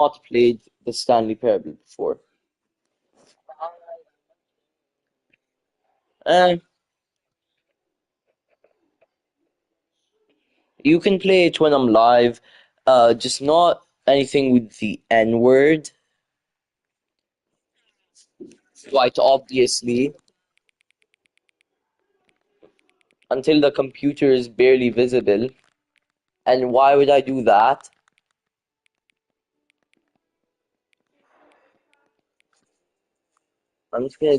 not played the Stanley Parable before. Um, you can play it when I'm live, just not anything with the N word, quite obviously, until the computer is barely visible. And why would I do that? I'm just gonna,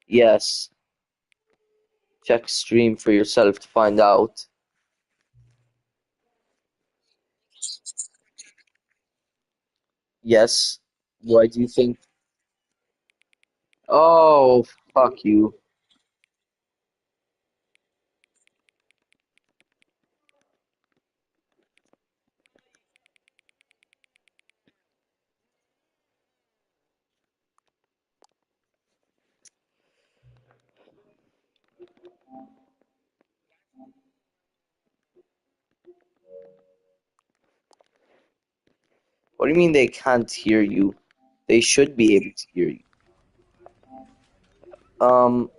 yes, check stream for yourself to find out. Yes, why do you think? Oh, fuck you. What do you mean they can't hear you? They should be able to hear you. Um,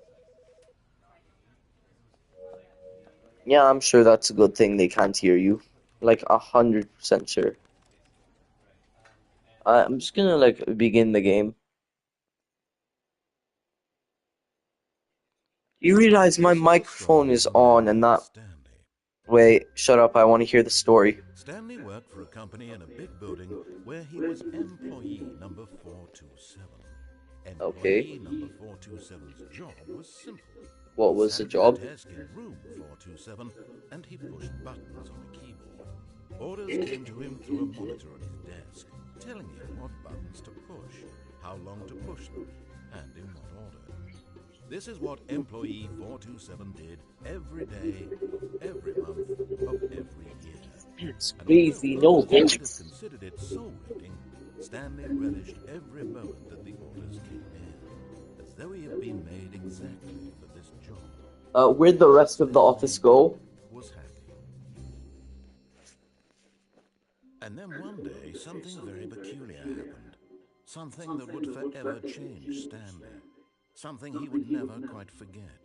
yeah, I'm sure that's a good thing they can't hear you. Like 100% sure. I'm just gonna like begin the game. You realize my This is the microphone story is of a on man and named not. Stanley. Wait, shut up. I want to hear the story. Stanley worked for a company in a big building where he was employee number 427. Okay. Employee number 427's job was simple. What He was sat the at his job? desk in room 427 and he pushed buttons on a keyboard. Orders came to him through a monitor on his desk, telling him what buttons to push, how long to push them, and in what order. This is what employee 427 did every day, every month of every year. It's And although crazy. No, others might have bitch. considered it soul-rending, Stanley relished every moment that the orders came in, as though he had been made exactly for this job. Where'd the rest of the office Stanley go? was happy. And then one day, something very peculiar happened. Something that would forever change Stanley. Something he would never quite forget.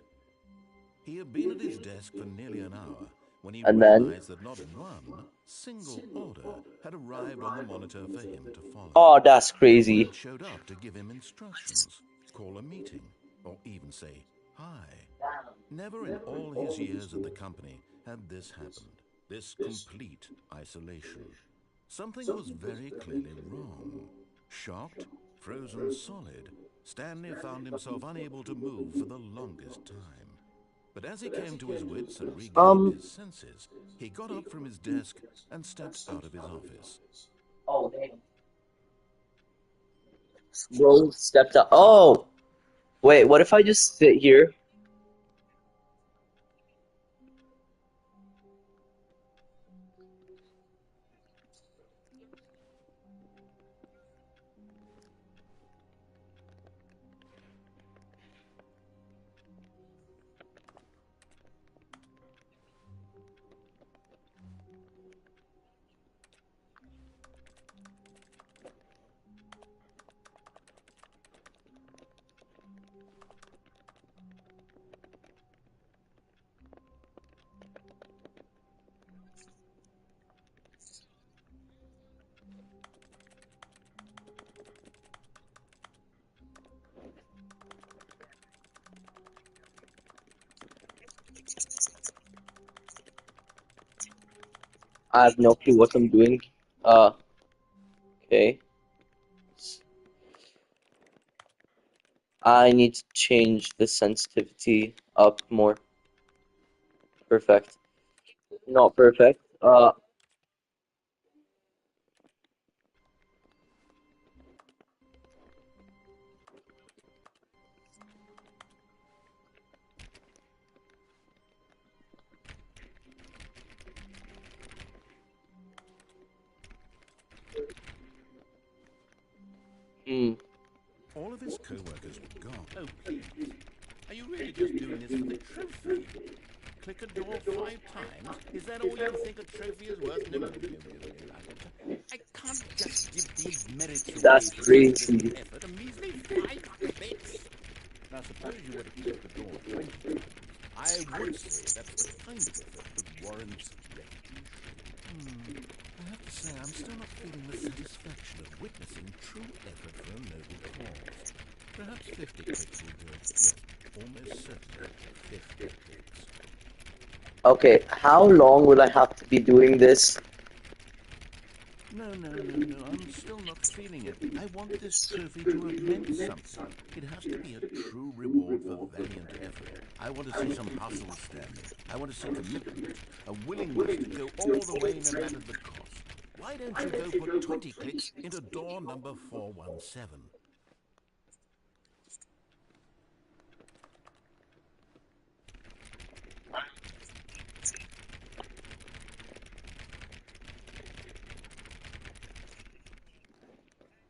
He had been at his desk for nearly an hour when he And then, realized that not one single order had arrived on the monitor for him to follow. oh, that's No one crazy. had showed up to give him instructions, call a meeting, or even say hi. Never in all his years at the company had this happened, this complete isolation. Something was very clearly wrong. Shocked, frozen solid, Stanley found himself unable to move for the longest time. But as he came to his wits and regained Um, his senses, he got up from his desk and stepped out of his office. oh, damn. Bro stepped up. Oh, wait, what if I just sit here? I have no clue what I'm doing. Uh, okay. I need to change the sensitivity up more. Perfect. Not perfect. Hmm. All of his co-workers were gone. Oh, please. Are you really just doing this for the trophy? Click a door 5 times? Is that all you think a trophy is worth? No, no, no, no, no, no. I can't just give these merits away That's for so little crazy. effort. A measly 5 clicks. Now, suppose you were to click the door 20 times. I would say that's the kind of effort that warrants recognition. I have to say, I'm still not feeling the satisfaction of witnessing true effort for a noble cause. Perhaps 50 clicks will do it. Yes, almost certainly 50 clicks. Okay, how long will I have to be doing this? No, no, no, no, I'm still not feeling it. I want this trophy to have meant something. It has to be a true reward for valiant effort. I want to see some hustle, Stanley. I want to see commitment, a willingness to go all the way no matter the cost. Why don't you go put 20 clicks into door number 417?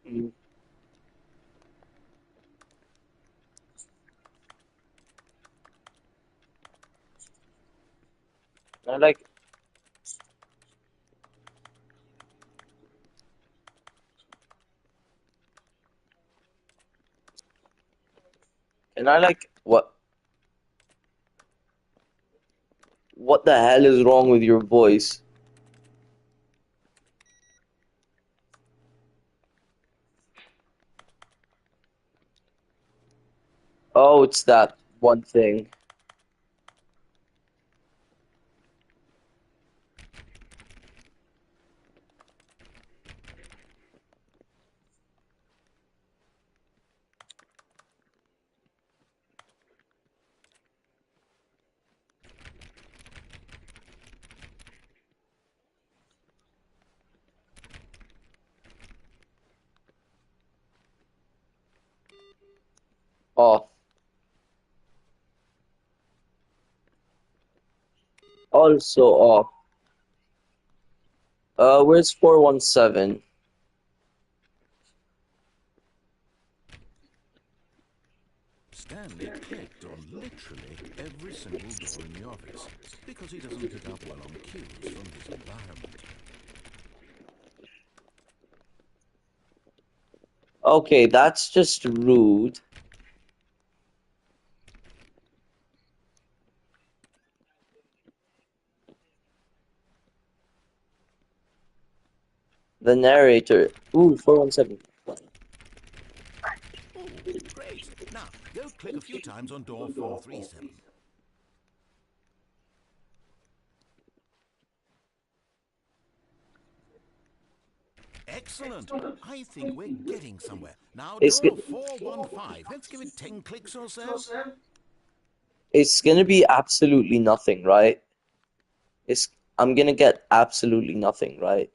Mm, I like, and I like, what the hell is wrong with your voice? Oh, it's that one thing. Oh, also off. Where's 417? Stanley clicked on literally every single door in the office because he doesn't pick up well on cues from his environment. Okay, that's just rude. The narrator. Ooh, 417. Oh, great. Now, go click a few times on door 437. Excellent. I think we're getting somewhere. Now, It's door go- 415. Let's give it 10 clicks or so. it's gonna be absolutely nothing, right? It's I'm gonna get absolutely nothing, right?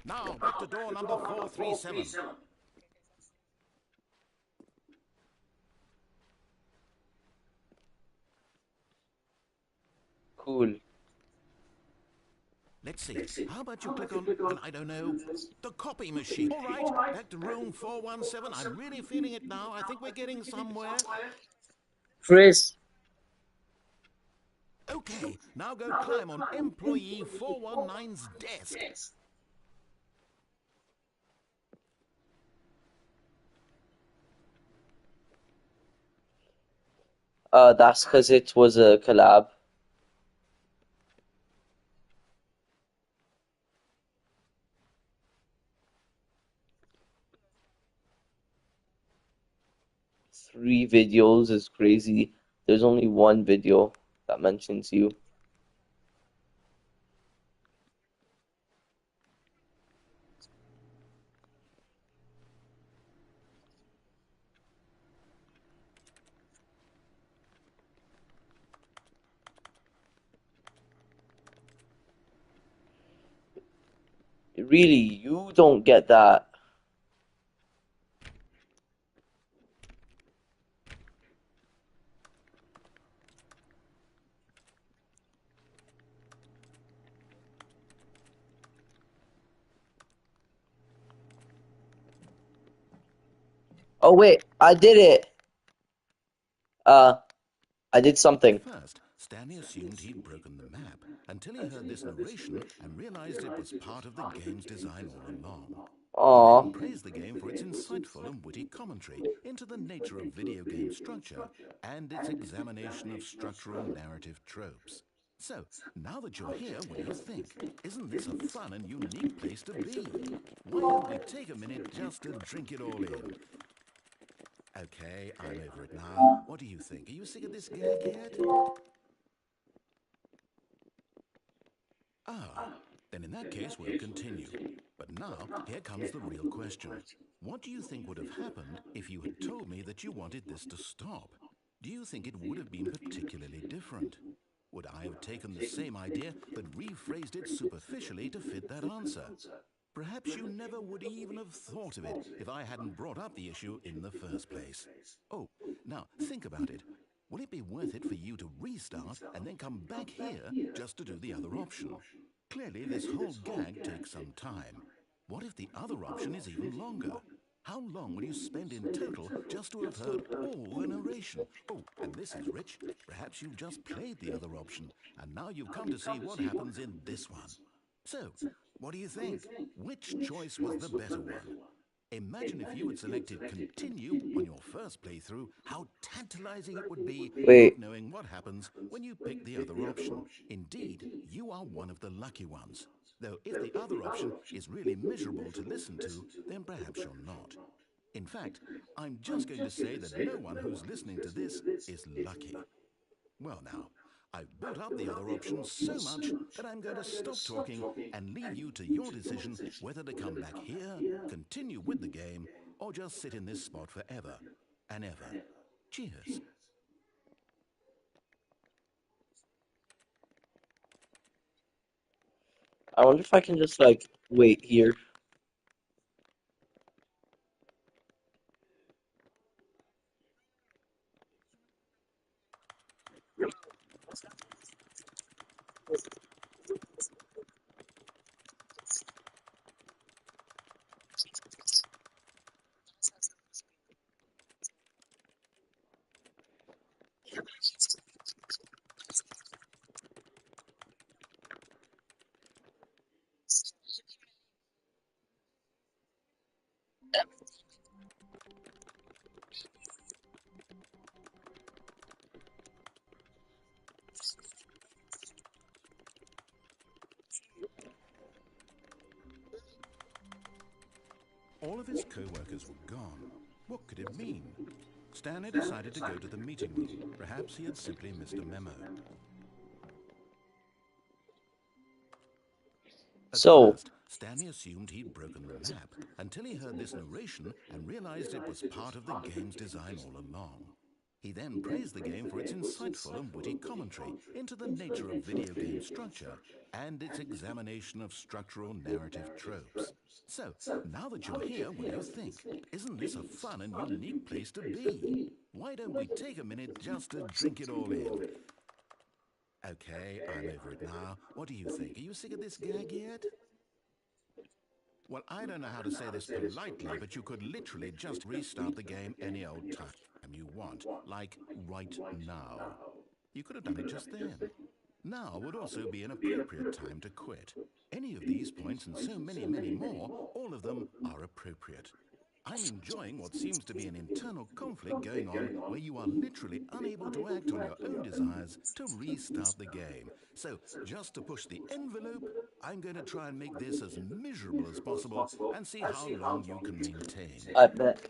Now, back to door number 437. Cool. Let's see. How about you click on, well, I don't know, the copy machine. All right, back to room 417. I'm really feeling it now. I think we're getting somewhere. Chris, Okay, now go climb on employee 419's desk. that's because it was a collab. 3 videos is crazy. There's only one video that mentions you. Really, you don't get that. Oh wait, I did it. Uh, I did At something. first, Stanley assumed he'd broken the map until he heard this narration and realized it was part of the game's design all along. He Aw. then praised the game for its insightful and witty commentary into the nature of video game structure and its examination of structural narrative tropes. So, now that you're here, what do you think? Isn't this a fun and unique place to be? Why don't we take a minute just to drink it all in? Okay, I'm over it now. What do you think? Are you sick of this gag yet? Ah, then in that case, we'll continue. But now, here comes the real question. What do you think would have happened if you had told me that you wanted this to stop? Do you think it would have been particularly different? Would I have taken the same idea but rephrased it superficially to fit that answer? Perhaps you never would even have thought of it if I hadn't brought up the issue in the first place. Oh, now think about it. Will it be worth it for you to restart and then come back here just to do the other option? Clearly, this whole gag takes some time. What if the other option is even longer? How long will you spend in total just to have heard all the narration? Oh, and this is rich. Perhaps you've just played the other option, and now you've come to see what happens in this one. So, what do you think? Which choice was the better one? Imagine if you had selected continue on your first playthrough, how tantalizing it would be not Wait. knowing what happens when you pick the other option. Indeed, you are one of the lucky ones. Though if the other option is really miserable to listen to, then perhaps you're not. In fact, I'm just going to say that no one who's listening to this is lucky. Well, now, I've built up the other options so much that I'm going to stop talking and leave you to your decision whether to come back here, continue with the game, or just sit in this spot forever and ever. Cheers. I wonder if I can just like wait here. All of his co-workers were gone. What could it mean? Stanley decided to go to the meeting room. Perhaps he had simply missed a memo. At So, first, Stanley assumed he'd broken the map until he heard this narration and realized it was part of the game's design all along. He then praised the game for its insightful and witty commentary into the nature of video game structure and its examination of structural narrative tropes. So, now that you're here, what do you think? Isn't this a fun and unique place to be? Why don't we take a minute just to drink it all in? Okay, I'm over it now. What do you think? Are you sick of this gag yet? Well, I don't know how to say this politely, but you could literally just restart the game any old time you want, like right now. You could have done it just then. Now would also be an appropriate time to quit. Any of these points and so many, many more, all of them are appropriate. I'm enjoying what seems to be an internal conflict going on where you are literally unable to act on your own desires to restart the game. So, just to push the envelope, I'm going to try and make this as miserable as possible and see how long you can maintain. I bet.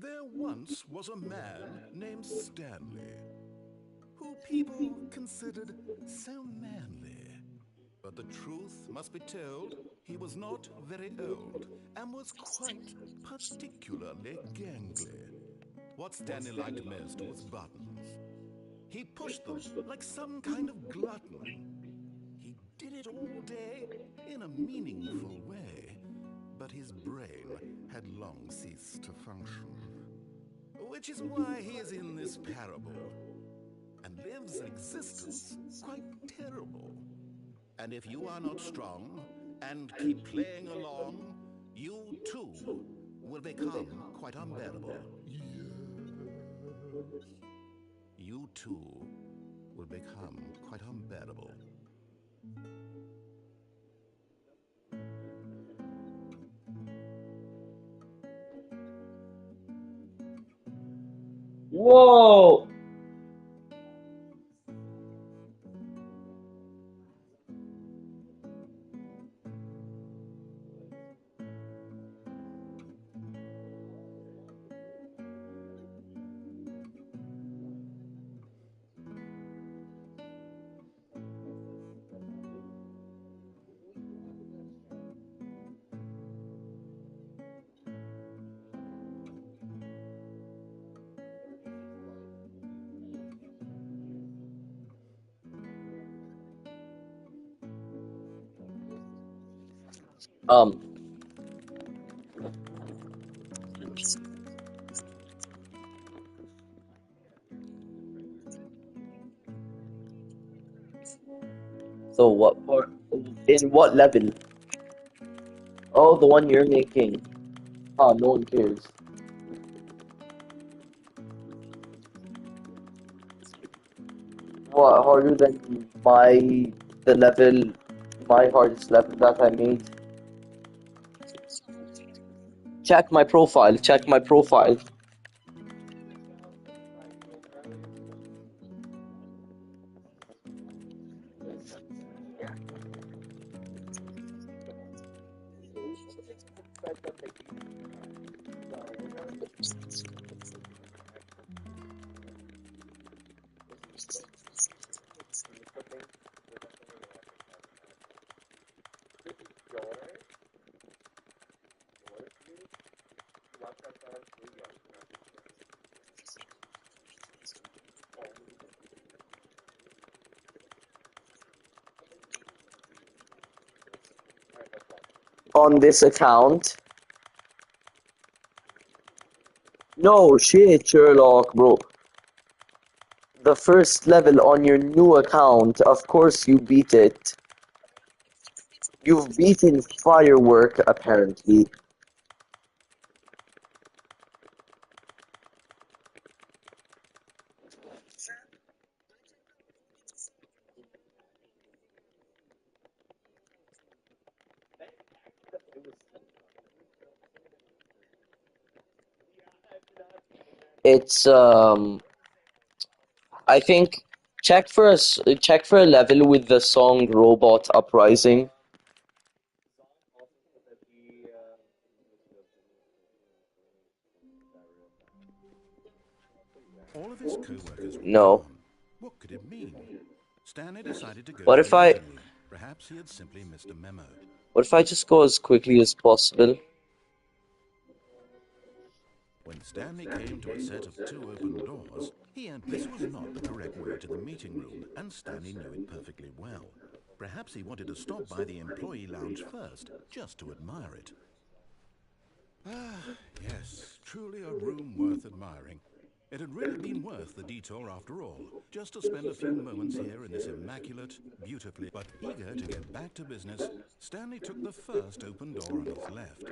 There once was a man named Stanley, who people considered so manly. But the truth must be told, he was not very old and was quite particularly gangly. What Stanley liked most was buttons. He pushed them like some kind of glutton. He did it all day in a meaningful way, but his brain had long ceased to function. Which is why he is in this parable and lives an existence quite terrible. And if you are not strong and keep playing along, You too will become quite unbearable. You too will become quite unbearable. Whoa! Um, so what part? In what level? Oh, the one you're making. Ah, no one cares. What, harder than the level, my hardest level that I made? Check my profile, check my profile. On this account. No shit, Sherlock, bro. The first level on your new account, of course you beat it. You've beaten Firework, apparently. It's, I think, check for a level with the song Robot Uprising. All of his co-workers were No. gone. What could it mean? Stanley decided to go What to the if I, meeting room. Perhaps he had simply missed a memo. what if I just go as quickly as possible? When Stanley came to a set of 2 open doors, this was not the correct way to the meeting room, and Stanley knew it perfectly well. Perhaps he wanted to stop by the employee lounge first, just to admire it. Ah, yes, truly a room worth admiring. It had really been worth the detour after all, just to spend a few moments here in this immaculate, beautifully... But eager to get back to business, Stanley took the first open door on his left.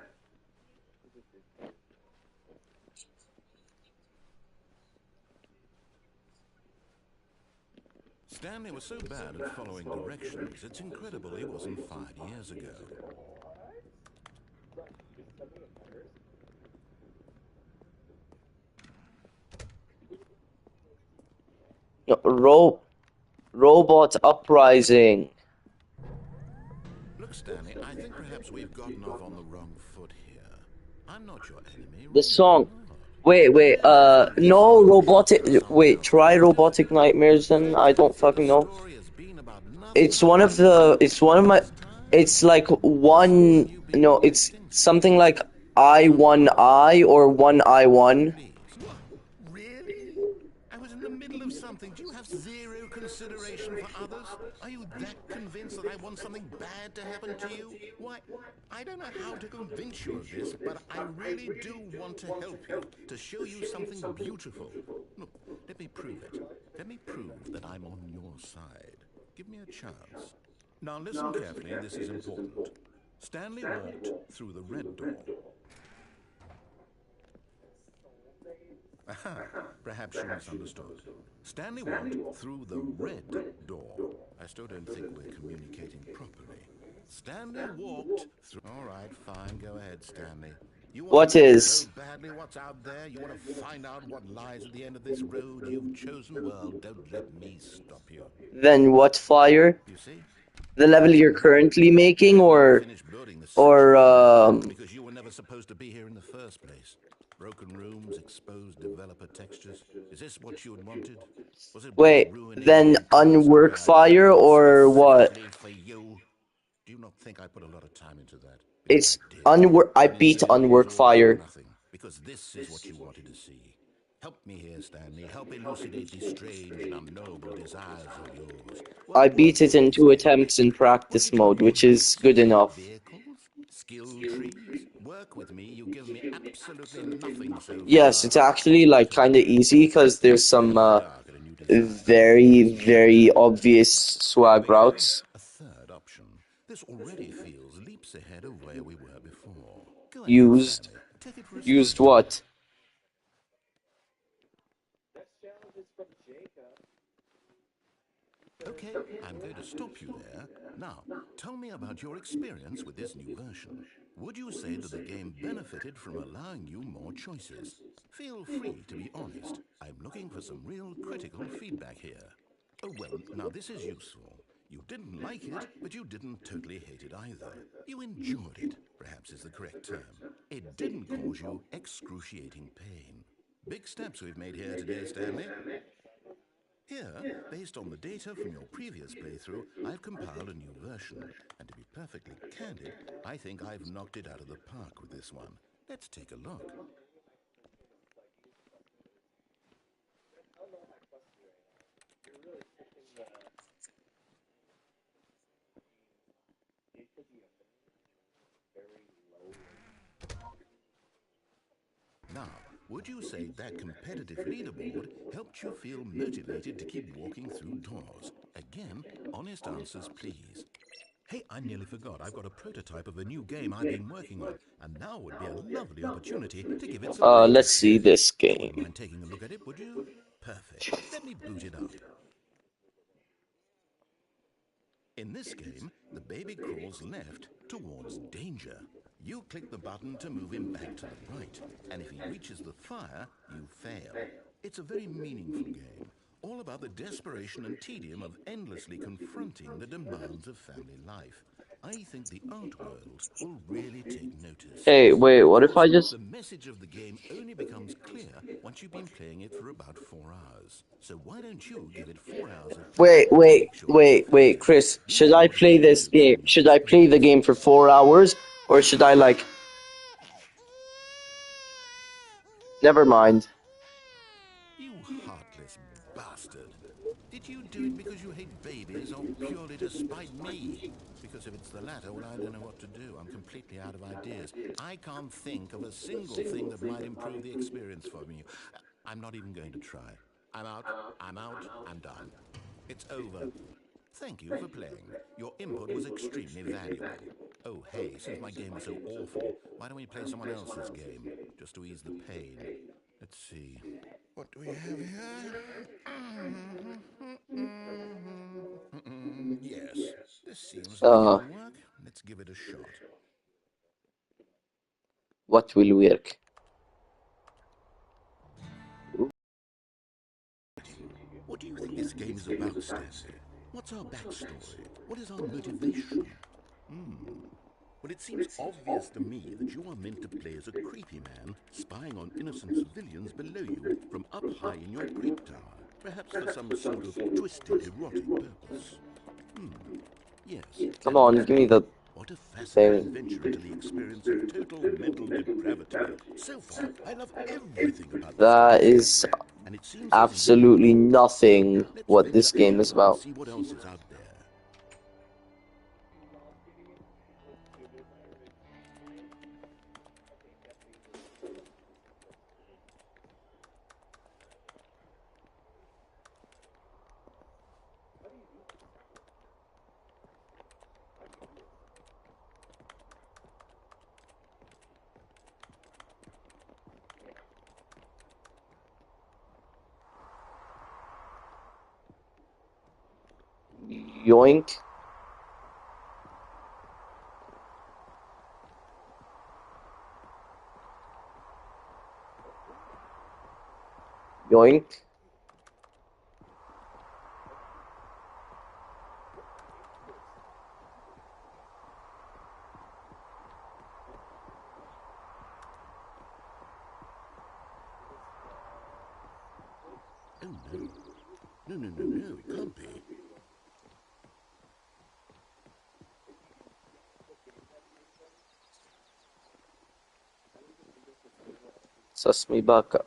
Stanley was so bad at following directions, it's incredible he wasn't fired years ago. No, Robot Uprising. Look, Stanley, I think perhaps we've gotten off on the wrong foot here. I'm not your enemy, The really, I'm song. not. Wait, This no, should go somewhere else try Robotic completely. Nightmares In then, fact, I don't if the fucking know. story has been about nothing but you It's one of all my, this time, it's like this one, means you've been no, quite it's sincere. something like So I or one I one. please. What? Really? I was in the middle of something. Do you have zero consideration for others? Are you that convinced that I want something bad to happen to you? Why, I don't know how to convince you of this, but I really do want to help you, to show you something beautiful. Look, let me prove it. Let me prove that I'm on your side. Give me a chance. Now listen carefully, this is important. Stanley walked through the red door. Aha, perhaps you misunderstood. Stanley walked through the red door. I still don't think we're communicating properly. Stanley walked through... All right, fine, go ahead, Stanley. You want What to know is? so badly what's out there? You want to find out what lies at the end of this road you've chosen? Well, don't let me stop you. Then what fire? You see? The level you're currently making, or Finish building the or section because you were never supposed to be here in the first place. Broken rooms, exposed developer textures. Is this what you had wanted? Was it worth wait, ruining then one class unwork grad that I fire built or what? specifically for you? Do you not think I put a lot of time into that? Because I It's did. unwork. I And in beat the end, it was unwork all for fire. nothing. Because this is what you wanted to see. Help me here, Stanley. Help elucidate these strange and unknowable desires of yours. I What beat was it it in in this 2 attempts game? in What practice did you mode, need which is good answers? enough. Vehicles? Skill trees? Work with me. You've given me absolutely nothing so Yes, it's far. actually like kind of easy because there's some Dark and a new desire. very obvious swag There we go. routes A third option. This already feels leaps ahead of where we were before. Go ahead, used. Stanley. Take it for a Used spin. what? Okay, I'm going to stop you there. Now, tell me about your experience with this new version. Would you say that the game benefited from allowing you more choices? Feel free to be honest. I'm looking for some real critical feedback here. Oh, well, now this is useful. You didn't like it, but you didn't totally hate it either. You enjoyed it, perhaps is the correct term. It didn't cause you excruciating pain. Big steps we've made here today, Stanley. Here, based on the data from your previous playthrough, I've compiled a new version. And to be perfectly candid, I think I've knocked it out of the park with this one. Let's take a look. Now, would you say that competitive leaderboard helped you feel motivated to keep walking through doors? Again, honest answers, please. Hey, I nearly forgot. I've got a prototype of a new game I've been working on, and now would be a lovely opportunity to give it some Let's playtesting. see this You wouldn't game. mind taking a look at it, would you? Perfect. Let me boot it up. In this game, the baby crawls left towards danger. You click the button to move him back to the right, and if he reaches the fire, you fail. It's a very meaningful game, all about the desperation and tedium of endlessly confronting the demands of family life. I think the art world will really take notice. Hey, But wait, of what if I course, just... the message of the game only becomes clear once you've been playing it for about 4 hours. So why don't you give it 4 hours of play to make sure it's effective? Chris, Let's should see I what it's play going to this do to game? some of your Should I play the experience. game for 4 hours, or should I, like... Never mind. You heartless bastard. Did you do it because you hate babies or purely to spite me? Because if it's the latter, well, I don't know what to do. I'm completely out of ideas. I can't think of a single thing that might improve the experience for me. I'm not even going to try. I'm out. I'm out. I'm done. It's over. Thank you for playing. Your input was extremely valuable. Oh, hey, since my game was so awful, why don't we play someone else's game, just to ease the pain? Let's see. What do we have here? Yes, this seems like Uh, it'll work. Let's give it a shot. what will work? What do you think this game is about, Stanley? What's our backstory? What is our motivation? Well, it seems obvious to me that you are meant to play as a creepy man spying on innocent civilians below you from up high in your creep tower, perhaps for some sort of twisted erotic purpose. Yes, Come and on, this give me one. the What a fascinating thing. venture into the experience of total mental depravity. So far, I love everything about this That game. is And it seems this is your absolutely goal. So nothing let's what venture this game out is and about. see what else is out there. Yoink. Yoink. Oh no. No, no, no, no, it can't be. Sus me baka.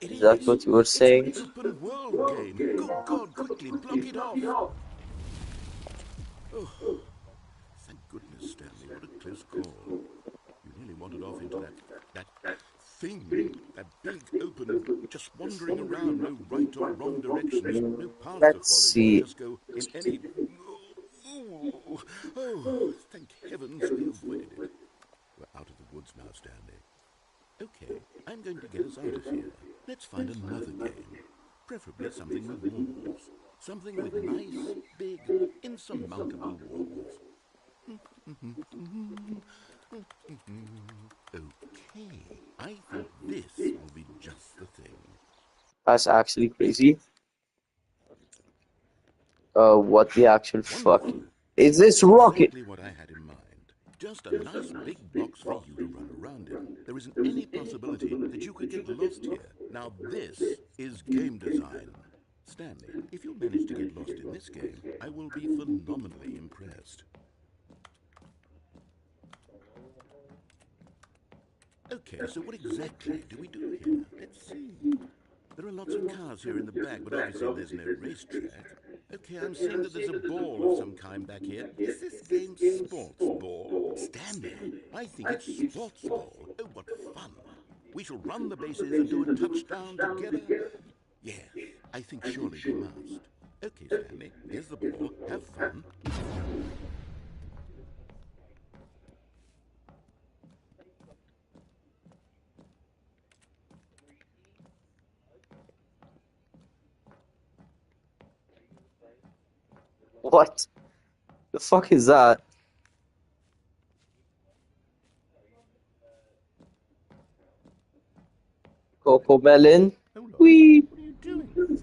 It Is that is. what you were It's an saying? open world game. Good God, quickly, block it off. Oh, thank goodness, Stanley. What a close call. You nearly wandered off into that thing, that big open, just wandering around, no right or wrong directions, no path to Let's follow. You could see. just go in any... Oh, oh, thank heavens we avoided it. We're out of the woods now, Stanley. Okay, I'm going to get us out of here. Let's find another game. Preferably something with walls. Something with nice, big, insurmountable walls. Okay, I think this will be just the thing. That's actually crazy. What the actual fuck? Wonderful. Is See, this that's rocket? exactly what I had in mind. Just a nice big box for you to run around in. There isn't any possibility that you could get lost here. Now this is game design. Stanley, if you manage to get lost in this game, I will be phenomenally impressed. Okay, so what exactly do we do here? Let's see. There are lots of cars here in the back, but obviously there's no racetrack. Okay, I'm seeing that there's a ball of some kind back here. Is this game sports ball? Stanley, I think it's sports ball. Oh, what fun. We shall run the bases and do a touchdown together. Yes, I think surely we must. Okay, Stanley, here's the ball. Have fun. What the fuck is that? Coco Melon? Oh, Lord, Wee! what are you doing?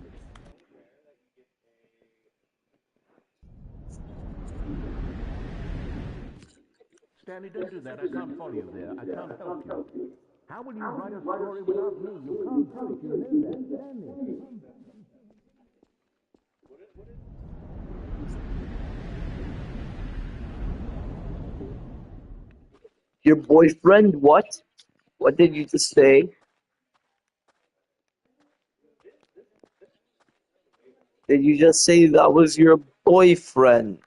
Stanley, don't do that. I can't follow you there. I can't help you. How will you write a story without me? You can't do it. You know that, Stanley. Your boyfriend? What? What did you just say? Did you just say that was your boyfriend?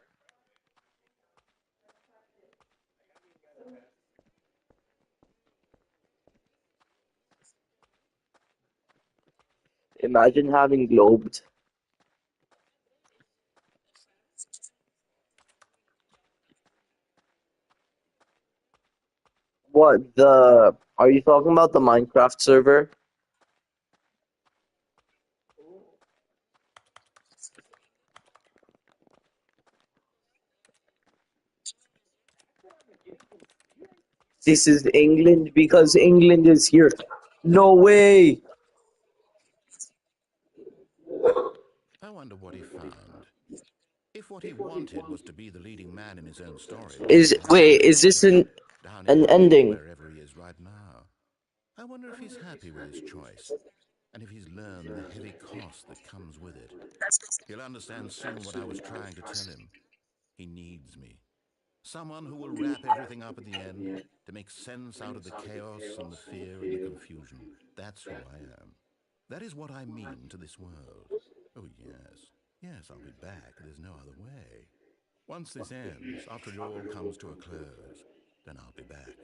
Imagine having globed. What the? Are you talking about the Minecraft server? This is England because England is here. No way! I wonder what he found. If what he wanted was to be the leading man in his own story, why Is did he have to wait, come is down this here? Down an here or ending? wherever he is right now. I wonder if he's happy with his choice, and if he's learned the heavy cost that comes with it. He'll understand soon what I was trying to tell him. He needs me. Someone who will wrap everything up at the end to make sense out of the chaos and the fear and the confusion. That's who I am. That is what I mean to this world. Oh, yes. Yes, I'll be back. There's no other way. Once this ends, after it all comes to a close, then I'll be back.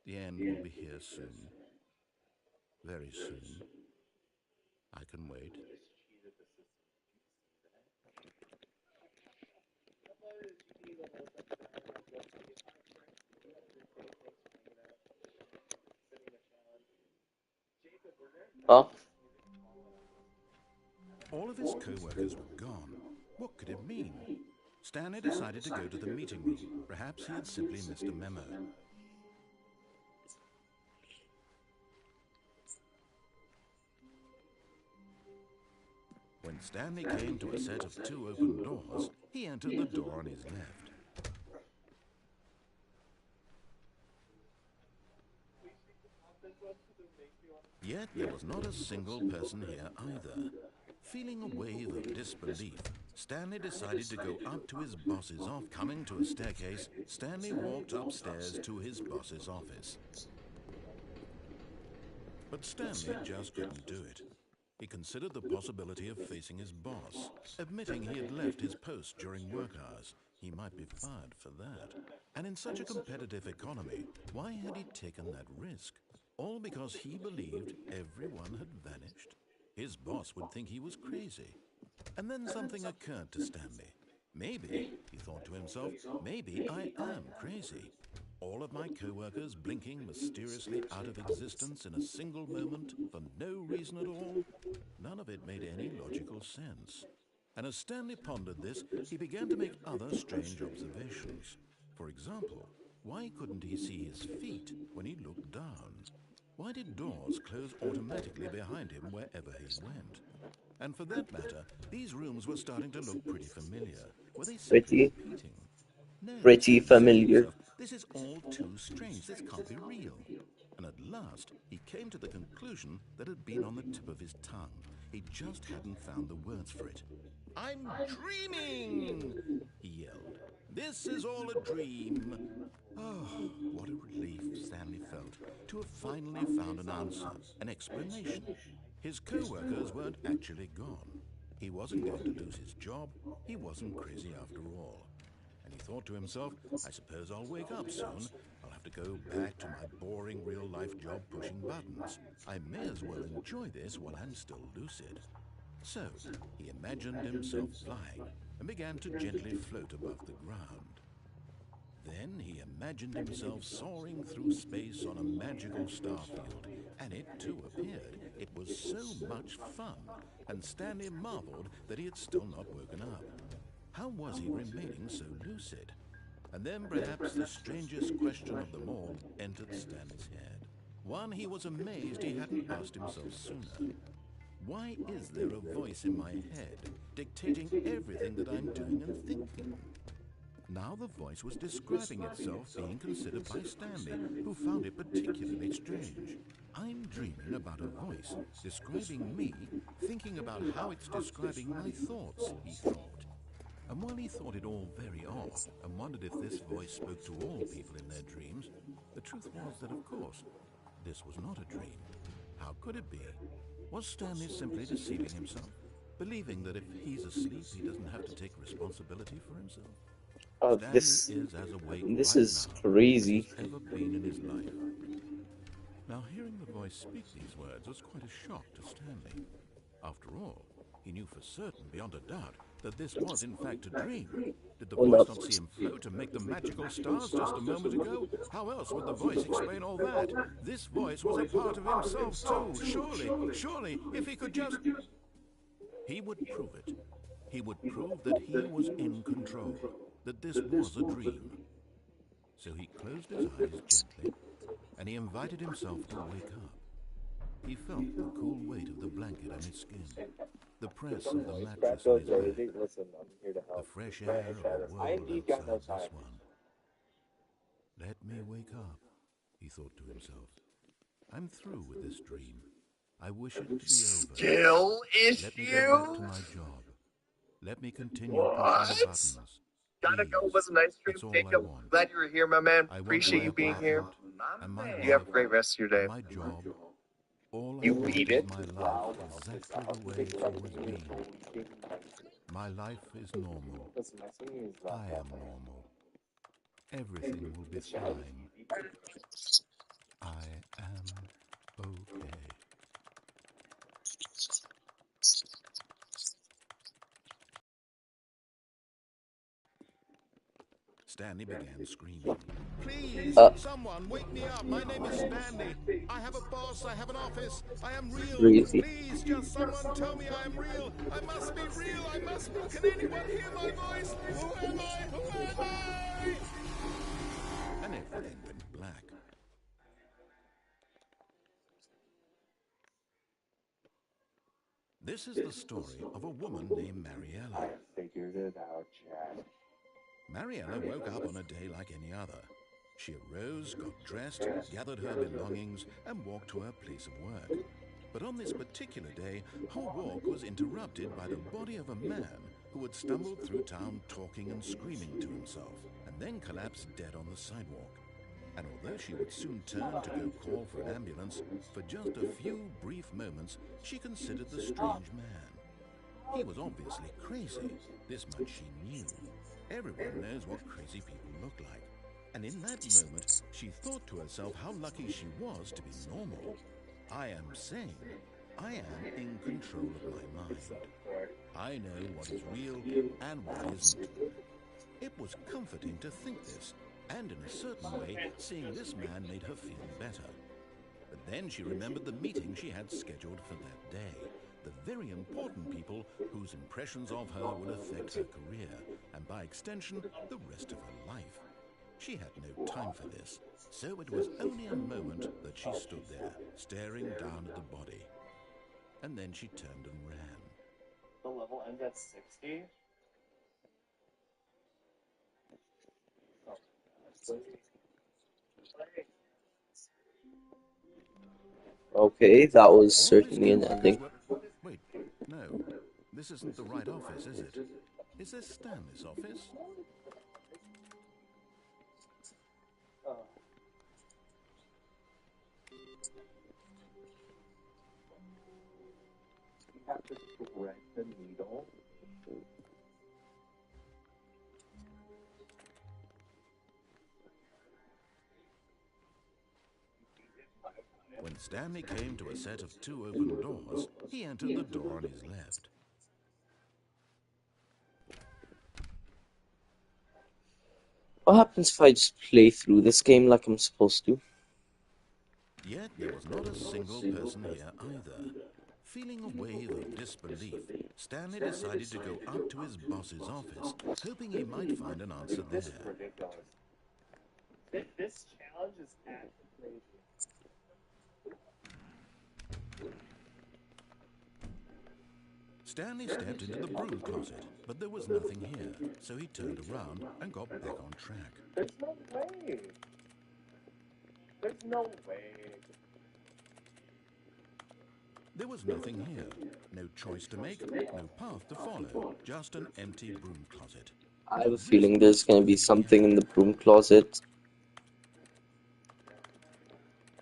The end will be here soon. Very soon. I can wait. Huh? All of his co-workers were gone. What could it mean? Stanley decided to go to the meeting room. Perhaps he had simply missed a memo. When Stanley came to a set of 2 open doors, he entered the door on his left. Yet there was not a single person here either. Feeling a wave of disbelief, Stanley decided to go up to his boss's office. Coming to a staircase, Stanley walked upstairs to his boss's office. But Stanley just couldn't do it. He considered the possibility of facing his boss, admitting he had left his post during work hours. He might be fired for that. And in such a competitive economy, why had he taken that risk? All because he believed everyone had vanished? His boss would think he was crazy. And then something occurred to Stanley. Maybe, he thought to himself, maybe I am crazy. All of my co-workers blinking mysteriously out of existence in a single moment for no reason at all? None of it made any logical sense. And as Stanley pondered this, he began to make other strange observations. For example, why couldn't he see his feet when he looked down? Why did doors close automatically behind him wherever he went? And for that matter, these rooms were starting to look pretty familiar. Were they simply Pretty, repeating? No, pretty Stanley said to familiar. himself, this is all too strange. This can't be real. And at last, he came to the conclusion that had been on the tip of his tongue. He just hadn't found the words for it. I'm dreaming, he yelled. This is all a dream. Oh, what a relief Stanley felt to have finally found an answer, an explanation. His co-workers weren't actually gone. He wasn't going to lose his job. He wasn't crazy after all. And he thought to himself, I suppose I'll wake up soon. I'll have to go back to my boring real-life job pushing buttons. I may as well enjoy this while I'm still lucid. So, he imagined himself flying and began to gently float above the ground. Then he imagined himself soaring through space on a magical starfield, and it too appeared. It was so much fun, and Stanley marveled that he had still not woken up. How was he remaining so lucid? And then perhaps the strangest question of them all entered Stanley's head. One he was amazed he hadn't asked himself sooner. Why is there a voice in my head dictating everything that I'm doing and thinking? Now the voice was describing itself being considered by Stanley, who found it particularly strange. I'm dreaming about a voice describing me, thinking about how it's describing my thoughts, he thought. And while he thought it all very odd and wondered if this voice spoke to all people in their dreams, the truth was that, of course, this was not a dream. How could it be? Was Stanley simply deceiving himself, believing that if he's asleep, he doesn't have to take responsibility for himself? Oh, Stanley this is as awake this right is now crazy. as he's ever been in his life. Now, hearing the voice speak these words was quite a shock to Stanley. After all, he knew for certain, beyond a doubt, that this was in fact a dream. Did the Hold voice up. not see him float and make the magical stars just a moment ago? How else would the voice explain all that? This voice was a part of himself too. Surely, if he could just... He would prove it. He would prove that he was in control, that this was a dream. So he closed his eyes gently, and he invited himself to wake up. He felt the cool weight of the blanket on his skin, the press of the mattress on his back, the fresh air of the world outside this one. Let me wake up, he thought to himself. I'm through with this dream. I wish it to be over. Skill Let me go back to issue? my job. Let me continue pushing the What? buttons. Gotta go. It Please, was a nice stream, that's all I Jacob. want. Glad you were here, my man. I want Appreciate my you being here. apartment and my You have a wife great rest of your and day. my job. All I You want beat is it. my life exactly the way it's always been. My life is normal. I am normal. Everything will be fine. I am okay. Stanley began screaming. Please, Uh, someone, wake me up. My name is Stanley. I have a boss. I have an office. I am real. crazy. Please, just someone tell me I am real. I must be real. I must be. Can anyone hear my voice? Who am I? Who am I? And everything went black. This is the story of a woman named Mariella. I figured it out, Chad. Mariella woke up on a day like any other. She arose, got dressed, gathered her belongings, and walked to her place of work. But on this particular day, her walk was interrupted by the body of a man who had stumbled through town talking and screaming to himself, and then collapsed dead on the sidewalk. And although she would soon turn to go call for an ambulance, for just a few brief moments, she considered the strange man. He was obviously crazy. This much she knew. Everyone knows what crazy people look like. And in that moment, she thought to herself how lucky she was to be normal. I am sane. I am in control of my mind. I know what is real and what isn't. It was comforting to think this, and in a certain way, seeing this man made her feel better. But then she remembered the meeting she had scheduled for that day. The very important people whose impressions of her would affect her career, and by extension, the rest of her life. She had no time for this, so it was only a moment that she stood there, staring down at the body. And then she turned and ran. The level ends at 60? Okay, that was All those certainly an coworkers ending. were... Wait, no. This isn't the right office, is it? Is this Stanley's office? You have to thread the needle. When Stanley came to a set of 2 open doors, he entered the door on his left. What happens if I just play through this game like I'm supposed to? Yet there was not a single person here either. Feeling a wave of disbelief, Stanley decided to go up to his boss's office, hoping he might find an answer This is there. ridiculous. This challenge is actually crazy. Stanley stepped into the broom closet, but there was nothing here, so he turned around and got back on track. There's no way. There's no way. There was nothing here. No choice to make, no path to follow, just an empty broom closet. I have a feeling there's going to be something in the broom closet.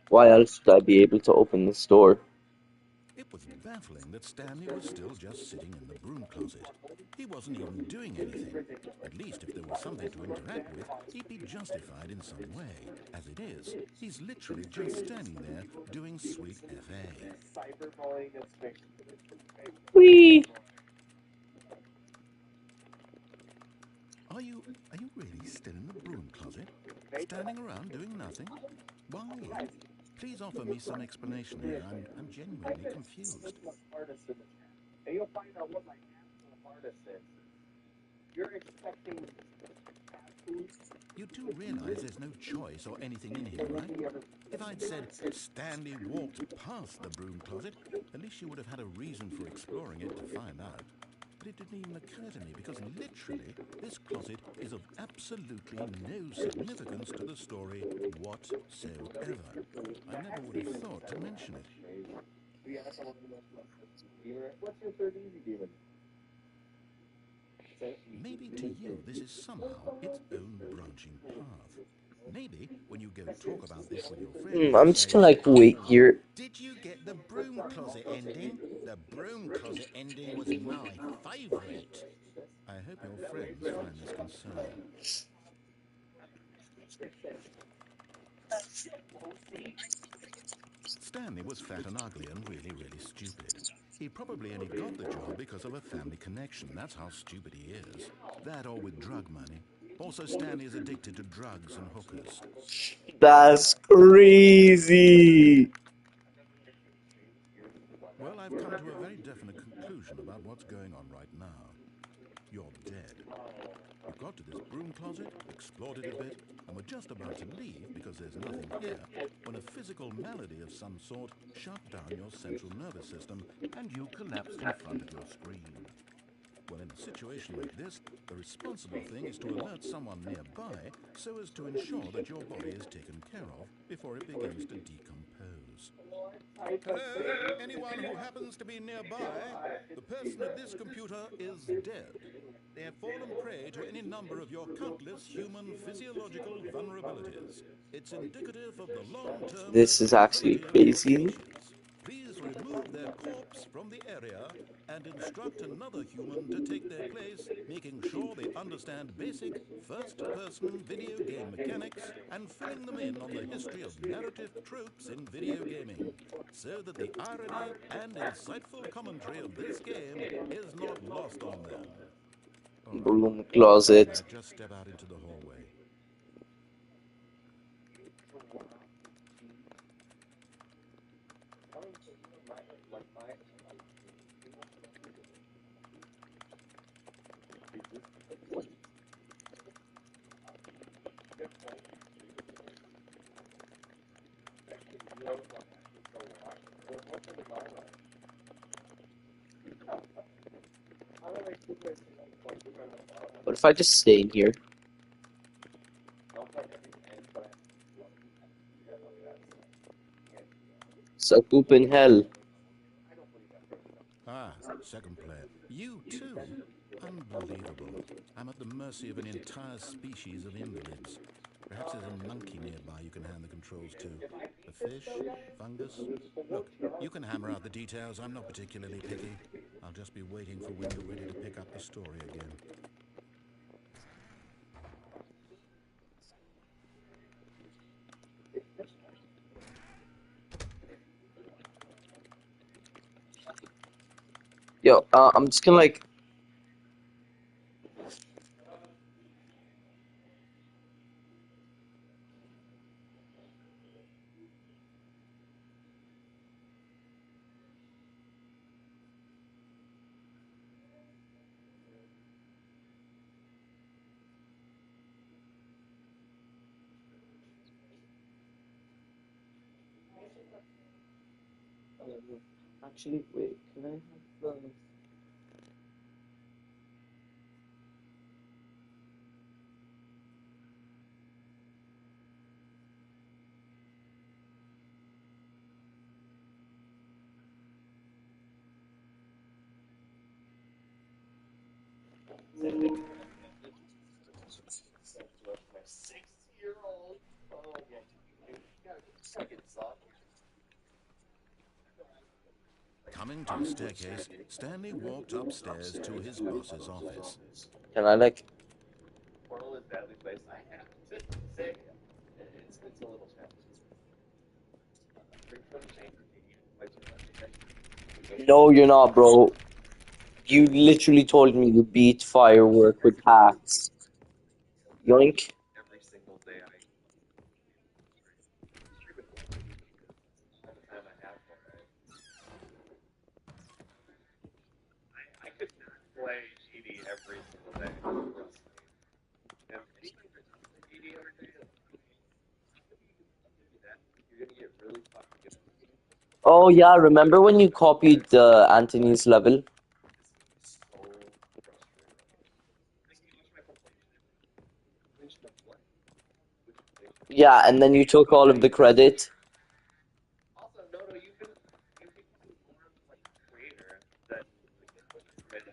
Why else would I be able to open this door? It was baffling that Stanley was still just sitting in the broom closet. He wasn't even doing anything. At least if there was something to interact with, he'd be justified in some way. As it is, he's literally just standing there doing sweet FA. Cyberbullying is fiction. Whee! Are you really still in the broom closet? Standing around doing nothing? Why? Please offer me some explanation here. I'm genuinely confused. And you'll find out what my actual hardest is. You're expecting You do realize there's no choice or anything in here, right? If I'd said Stanley walked past the broom closet, at least you would have had a reason for exploring it to find out. But it didn't even occur to me because literally this closet is of absolutely no significance to the story whatsoever. I never would have thought to mention it. What's your third easy demon? Maybe to you this is somehow its own branching path. Maybe when you go talk about this with your friends, I'm you just say, gonna wait here. did you get the broom closet ending? The broom closet ending was my favourite. I hope your friends find this concerning. Stanley was fat and ugly and really stupid. He probably only got the job because of a family connection. That's how stupid he is. That or with drug money. Also, Stanley is addicted to drugs and hookers. That's crazy. Well, I've come to a very definite conclusion about what's going on right now. You're dead. You got to this broom closet, explored it a bit, and were just about to leave because there's nothing here, when a physical malady of some sort shut down your central nervous system and you collapsed in front of your screen. Well, in a situation like this, the responsible thing is to alert someone nearby so as to ensure that your body is taken care of before it begins to decompose. Hello? Anyone who happens to be nearby? The person at this computer is dead. They have fallen prey to any number of your countless human physiological vulnerabilities. It's indicative of the long-term This is actually survivability of your crazy. species. Please remove their corpse from the area and instruct another human to take their place, making sure they understand basic first-person video game mechanics and filling them in on the history of narrative tropes in video gaming, so that the irony and insightful commentary of this game is not lost on them. All right. Broom closet. Now just step out into the hallway. What if I just stay in here? Suck poop in hell. Ah, second player. You too? Unbelievable. I'm at the mercy of an entire species of invalids. Perhaps there's a monkey nearby you can hand the controls to. A fish? Fungus? Look, you can hammer out the details. I'm not particularly picky. I'll just be waiting for when you're ready to pick up the story again. Yo, I'm just gonna like. Actually, wait, can I have the... Coming to the staircase, Stanley walked upstairs to his boss's office. Can I like... Portal is badly placed. I have to say, it's a little challenging. No, you're not, bro. You literally told me you beat Firework with hacks. Yoink. Every single day I stream it all the time I have for it. I could not play GD every single day. If anything GD every day, you're gonna get really fucking good. Oh yeah, remember when you copied Anthony's level? So frustrating. Yeah, and then you took all of the credit. Also, no, you've been more like a creator than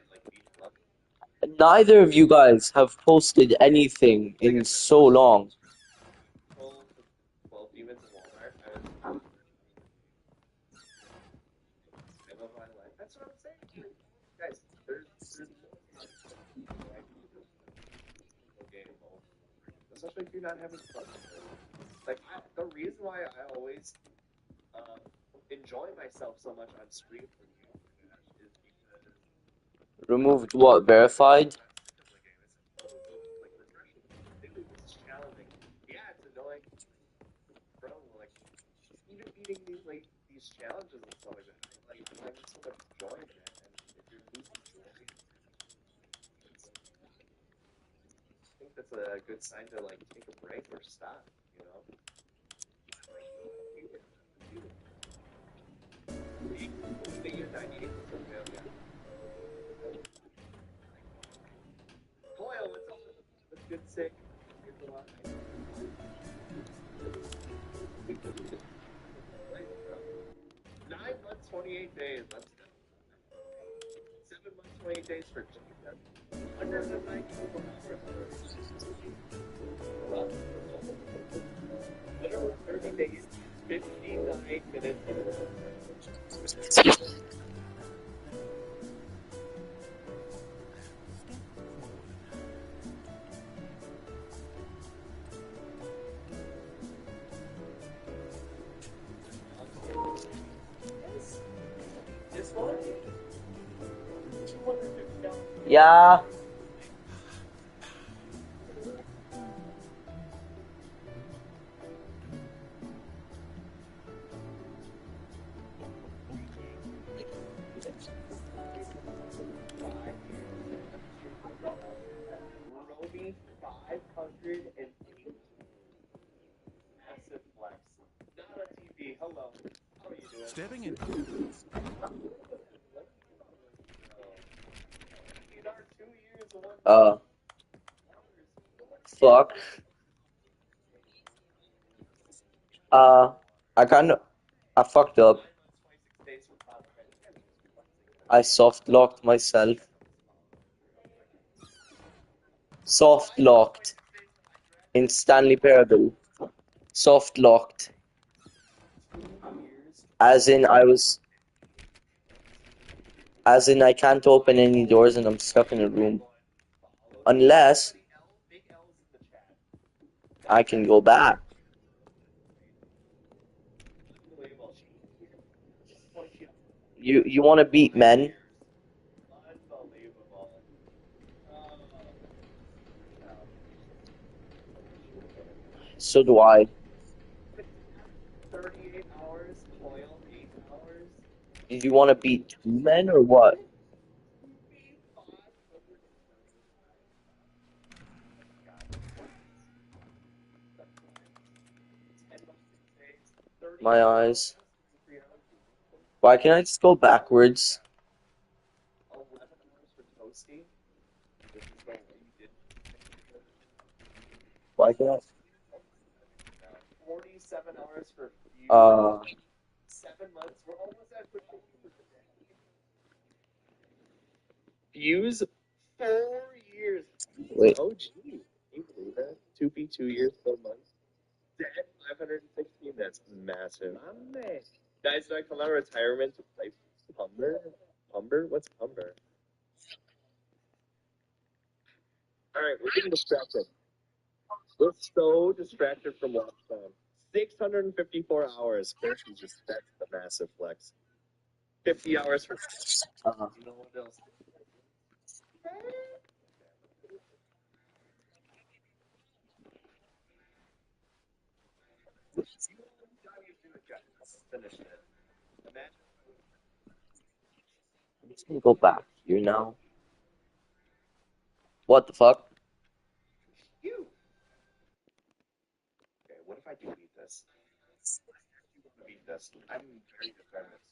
like each level. Neither of you guys have posted anything in so long. 12 demons in Walmart. I love my life. That's what I'm saying. Guys, there's game mode. Especially if you're not having fun. Like the reason why I always enjoy myself so much on stream for you is because Removed what? Verified? beating these challenges and stuff like that. I'm having so much joy in it. And if you're losing joy, I think that's a good sign to take a break or stop. You know. You're 98% failure. Coil, what's up? That's good sick. Here's a lot. 9 months, 28 days. Let's go. 7 months, 28 days for Jesus. 194 hours. Literally 30 days, 59 minutes. This one? $250. Yeah. Romy 508. Massive flex. Not on TV. Hello. How are you doing? Stepping in. In our 2 years of one Fuck. I fucked up. 26 days for Bob. I soft locked myself. Soft locked in Stanley Parable. Soft locked. 2 years. As in I can't open any doors and I'm stuck in a room. Unless Big L's in the chat. I can go back. Unbelievable. You wanna beat men? Unbelievable. So do I. 38 hours, coil 8 hours. Did you wanna beat 2 men or what? My eyes. Why can't I just go backwards? 11 hours for Toasty. This is what you did. Why can't 47 hours for Fuse. I? 7 months. We're almost at 50 for today. Fuse 4 years. Wait. Oh, gee. Can you believe that? 2P 2 years, 4 months. Dead 516. That's massive. Guys, do I come out of retirement to play Humber? Humber? What's Humber? Alright, we're getting distracted. We're so distracted from Watch Time. 654 hours. That's the massive flex. 50 hours for. You know what else? Finished it. Imagine. I'm just gonna go back here now. What the fuck? You. Okay, what if I do beat this? Beat this. I'm very determined.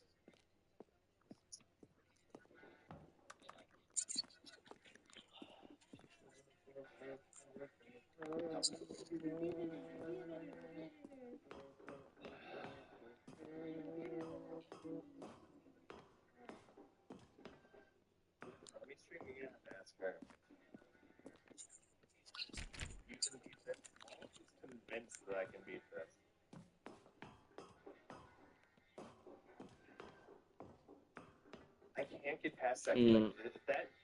Let me stream again and ask her. You can beat this. I'm just convinced that I can beat this. I can't get past that.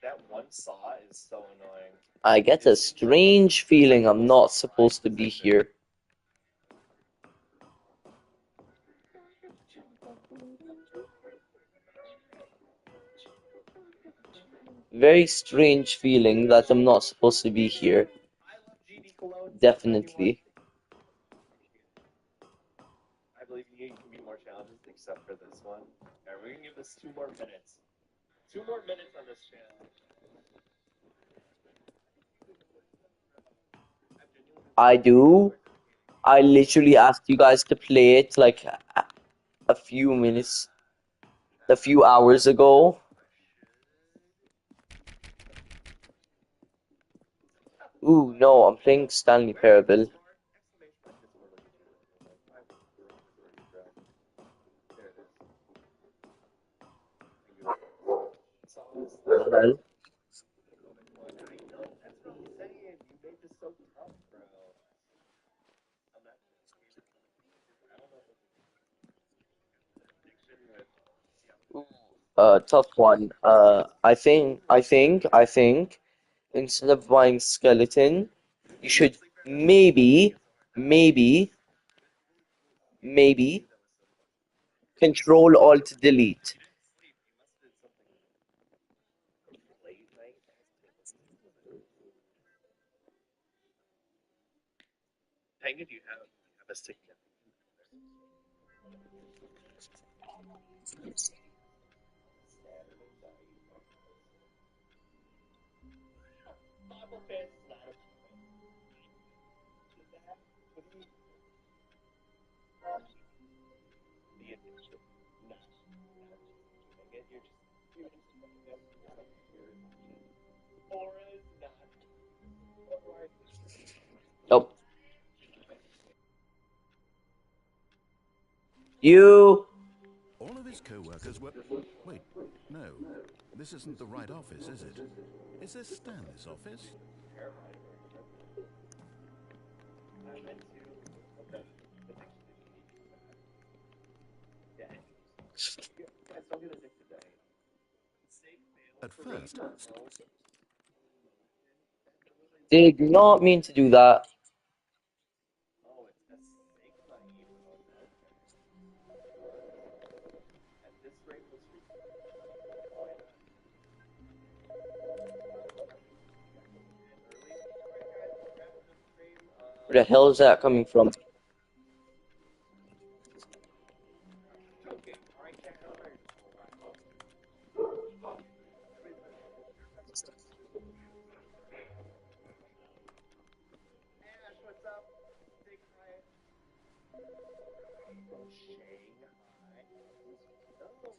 That one saw is so annoying. I get a strange feeling I'm not supposed to be here. Very strange feeling that I'm not supposed to be here. I love GD Cologne. Definitely. I believe you can be more except for this one. Alright, we're gonna give this 2 more minutes. 2 more minutes on this channel. I do. I literally asked you guys to play it like a few hours ago. Ooh, no, I'm playing Stanley Parable. What the hell? I know, that's what he's saying. You made this so tough, bro. I'm not. I don't know if it's a prediction with. Tough one. I think, instead of buying skeleton, you should maybe control alt delete. Hang if you have a significant. Bible fans is not a what do you the addiction? No. You're just Aura is not. Nope. You. All of his co-workers were... Wait, no. This isn't the right office, is it? Is this Stanley's office? I went to yeah. Guys don't get addicted to At first, Did not mean to do that. oh, it's a Sigma emote. At this rate, we'll stream. Why not? Early. Alright, guys, we're wrapping up stream. Where the hell is that coming from? Joking. Alright, chat. Ash, what's up? Big Ryan. From Shanghai. Oh,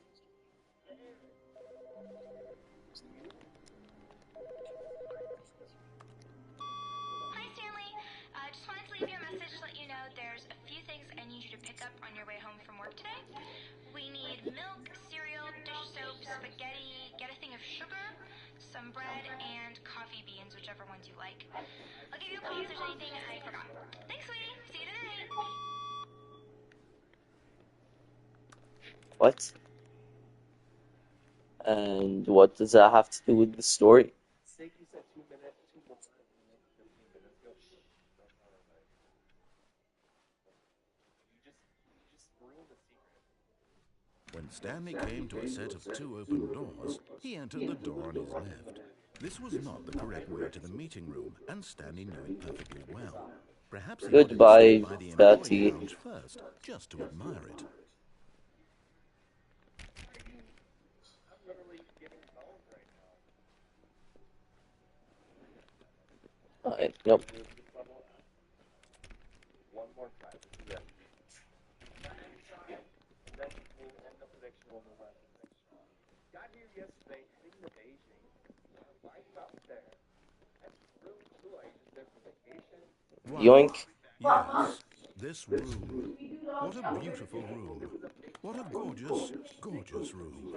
Hi, Stanley. Just wanted to leave you a message to let you know there's a few things I need you to pick up on your way home from work today. We need milk, cereal, dish soap, spaghetti, get a thing of sugar, some bread, and coffee beans, whichever ones you like. I'll give you a call if there's anything I forgot. Thanks, sweetie. See you tonight. What? And what does that have to do with the story? Sig, you said 2 minutes, 2 more, 15 minutes ago. Shh. Don't tell everybody. You just ruined the secret. when Stanley came to a set of 2 open doors, he entered the door on his left. This was not the correct way to the meeting room, and Stanley knew it perfectly well. Perhaps he wanted to Goodbye, stop by the employee Betty. lounge first, just to admire it. I'm literally getting boned right now. Nope. One more try. This is it. And then we'll end the prediction. We'll move on to the next round. Got here yesterday, heading to Beijing. Why are you out there? That's really cool. Are you just there for vacation? Why? Yoink. Yes, this room. What a beautiful room. What a gorgeous, gorgeous room.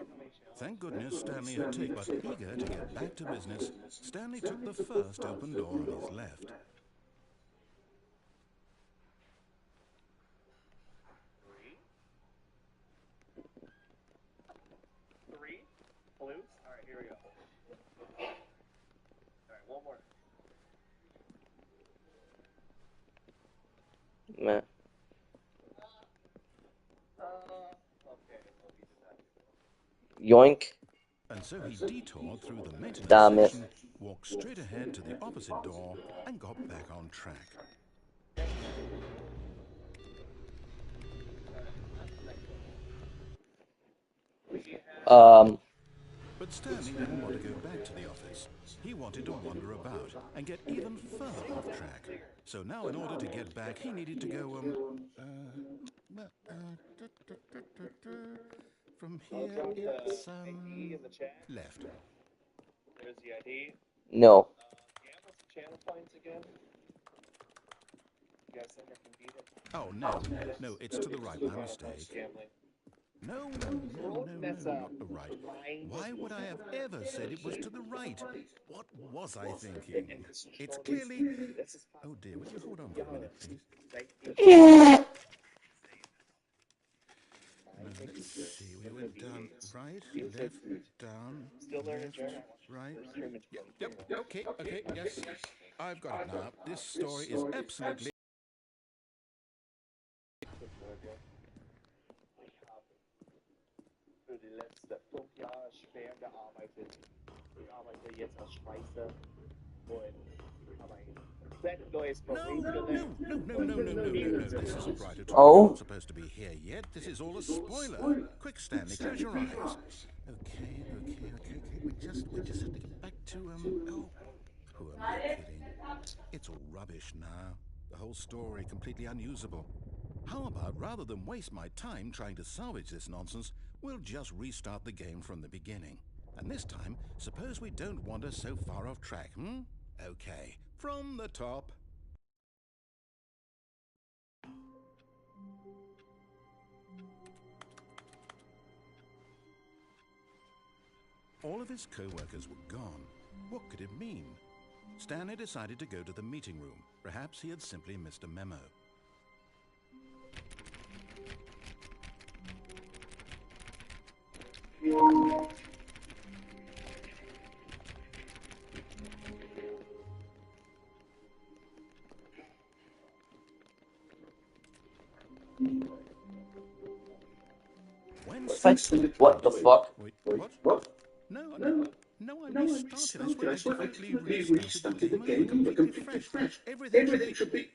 Thank goodness Stanley had taken, but eager to get back to business, Stanley took the first open door on his left. 3. Blues? Alright, here we go. Alright, one more. Meh. Okay, well, we did not. Yoink. And so he detoured through the maintenance Damn it. section, walked straight ahead to the opposite door, and got back on track. But Stanley didn't want to go back to the office. He wanted to wander about and get even further off track. So now, in order to get back, he needed to go, from I'll here, drop the it's, ID in the chat. left. There's the ID. No. Yeah, what's the channel points again? You guys think I can beat it? Oh, no, it's to the right, my mistake. Gambling. No, Don't mess not up. the right. Mind Why would I have ever said it was to the right? What was I thinking? It's clearly... Oh dear, would you hold on for a minute, please? Let's see, we went down, right, left, down, Still learning, left, Jared. right. We're streaming Yep, okay, yes. I've got it now. This story is absolutely... Für die letzten 5 Jahre schwer gearbeitet. Ich arbeite jetzt als Schweißer und habe ein komplett neues Beruf gelernt. No. This isn't right at all. Oh? We're not supposed to be here yet. This is all a spoiler. Quick, Stanley, close your eyes. Okay. We just have to get back to, oh, who am I kidding? It's all rubbish now. The whole story completely unusable. How about, rather than waste my time trying to salvage this nonsense, we'll just restart the game from the beginning. And this time, suppose we don't wander so far off track, Okay, from the top. All of his co-workers were gone. What could it mean? Stanley decided to go to the meeting room. Perhaps he had simply missed a memo. What the fuck? Wait, what? No, I restarted. I swear I definitely restarted the game over completely fresh. Everything should be...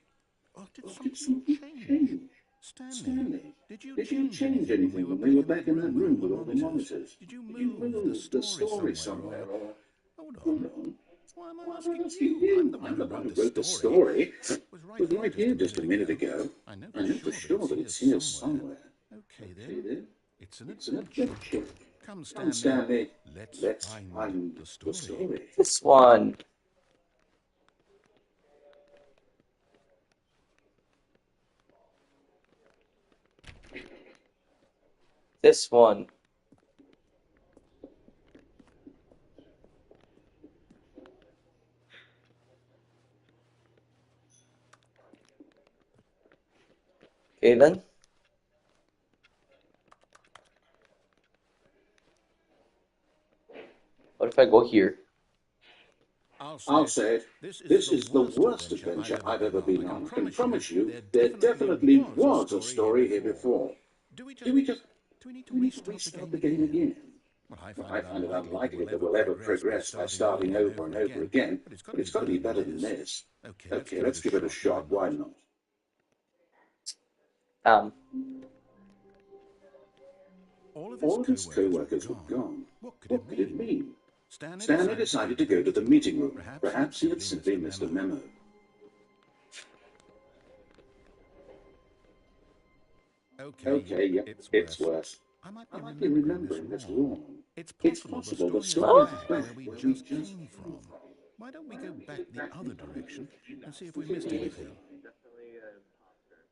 Oh, did something change? Stanley, did you change anything when we were back in that room with all the monitors? Did you move the story somewhere or... Hold on. Why am I asking you? I'm the one who wrote the story. It was right here just a minute ago. I know for sure that it's here somewhere. Okay then. It's an adventure. Come, Stanley. Let's find the story. This one. This one. Okay then. What if I go here? I'll say it. This is the worst adventure I've ever been on. I can promise you, there definitely was a story here before. Do we need to restart the game again? Well, I find it unlikely that we'll ever progress by starting over and over again, but it's got to be better than this. Okay, let's give it a shot. Why not? All of his co-workers were gone. What could it mean? Stanley decided to go to the meeting room. Perhaps he had simply missed a memo. Okay, yep, it's worse. I might be remembering this wrong. It's possible the story is back where we just came from. Why don't we go back the other direction and see if we missed anything? Definitely an imposter.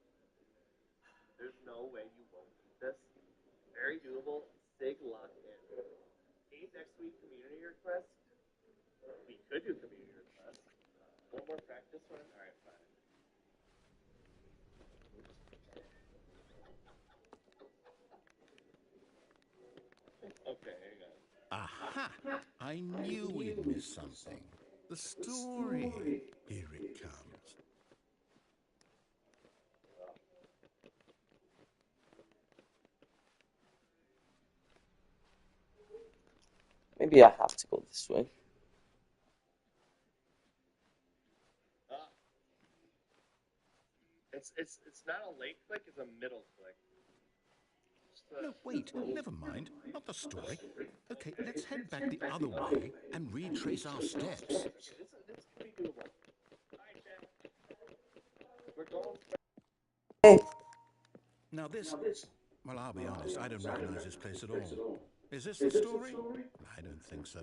There's no way you won't beat this. Very doable. Sig locked in. Next week, community request. We could do community request. One more practice one? Alright, fine. Okay, hang on. Aha! I knew we'd missed something. The story. Here it comes. Maybe I have to go this way. It's not a late click, it's a middle click. No, wait, never mind. Not the story. Okay, let's head back the other way and retrace our steps. This can be doable. Alright, Chad. We're going. Hey, Now this, well, I'll be honest, I don't recognize this place at all. Is this the story? I don't think so.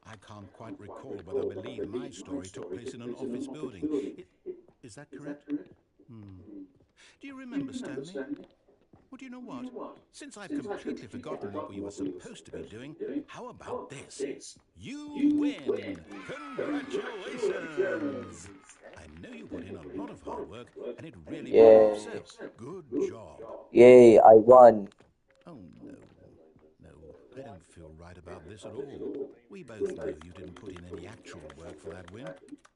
I can't quite recall whether I believe my story took place in an office building. Is that correct? Do you remember, Stanley? Well, do you know what? Since I've completely forgotten what we were supposed to be doing, how about this? You win! Congratulations! I know you put in a lot of hard work, and it really paid off, yay. so good job. Yay, I won. Oh, no. No, I don't feel right about this at all. We both know you didn't put in any actual work for that win.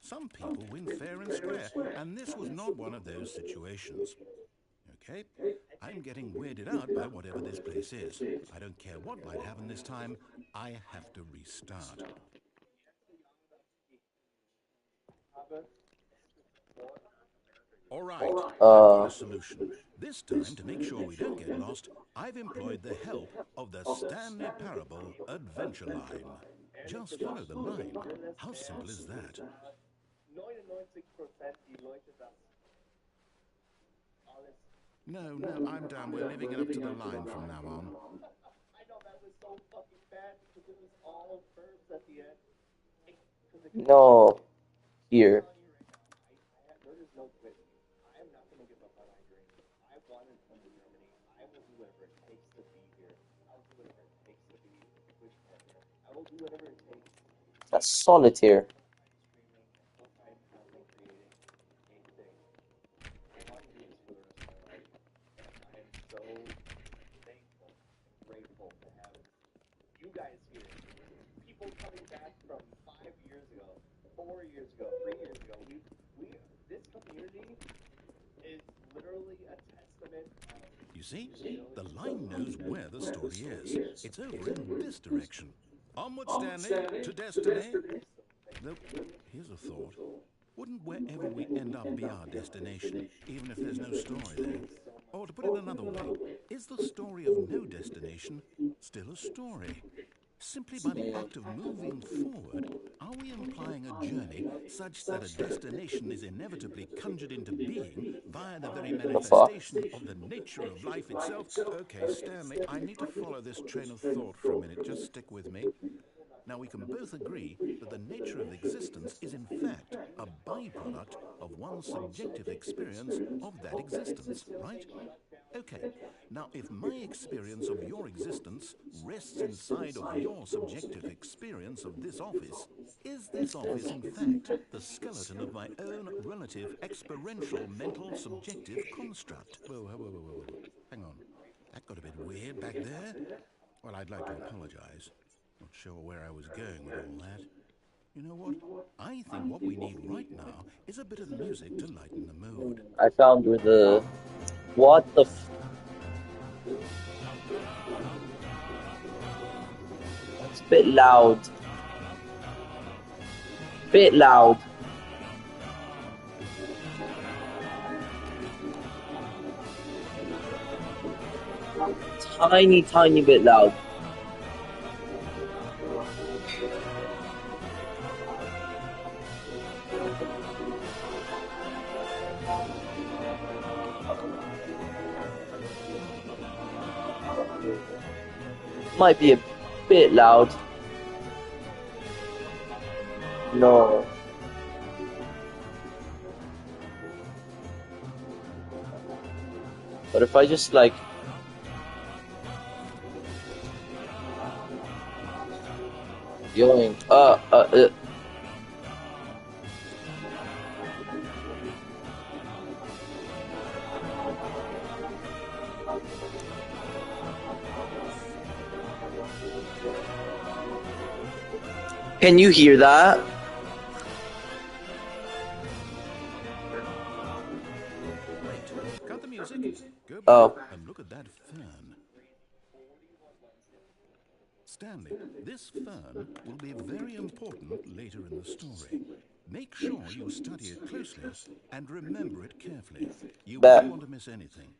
Some people win fair and square, and this was not one of those situations. Okay? I'm getting weirded out by whatever this place is. I don't care what might happen this time. I have to restart. All right, I've got a solution. This time, to make sure we don't get lost, I've employed the help of the Stanley Parable Adventure Line. Just follow the line. How simple is that? 99% die Leute das alles. No, I'm done. We're leaving it up to the line from now on. I know that was so fucking bad because it was all verbs at the end. No, here. There is no quitting. I am not going to give up on my dream. I wanted to come to Germany. I will do whatever it takes to be here. I will do whatever it takes to be a Twitch partner. I will do whatever it takes. That's solitaire. Full-time content creating anything. I want to do this for the rest of my life. And I am so thankful and grateful to have you guys here. People coming back from 5 years ago, 4 years ago, 3 years ago. This community is literally a testament of. You see, the line knows where the story is. It's over in this direction. Onward, Stanley, to destiny. Though, here's a thought. Wouldn't wherever we end up be our destination, even if there's no story there? Or to put it another way, is the story of no destination still a story? Simply by the act of moving forward, are we implying a journey such that a destination is inevitably conjured into being via the very The fuck? manifestation of the nature of life itself? Okay, Stanley, I need to follow this train of thought for a minute. Just stick with me. Now, we can both agree that the nature of existence is in fact a byproduct of one's subjective experience of that existence, right? Okay, now if my experience of your existence rests inside of your subjective experience of this office, is this office in fact the skeleton of my own relative experiential mental subjective construct? Whoa. Hang on, that got a bit weird back there. Well, I'd like to apologize. Not sure where I was going with all that. You know what? I think what we need right now is a bit of music to lighten the mood. I found where the... What the f... It's a bit loud. Bit loud. Tiny bit loud. Might be a bit loud. No. But if I just like... Yoink. Can you hear that? Wait, cut the music, go back Oh. and look at that fern. Stanley, this fern will be very important later in the story. Make sure you study it closely and remember it carefully. You Bet. won't want to miss anything.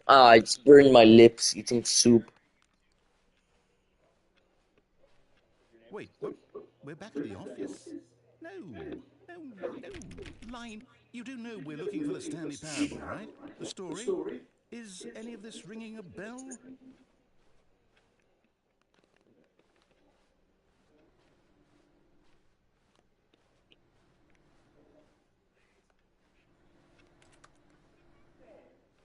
Ah, I just burned my lips eating soup. Wait, what? We're back at the office? No, no, no. Line, you do know we're looking for the Stanley Parable, right? The story? Is any of this ringing a bell?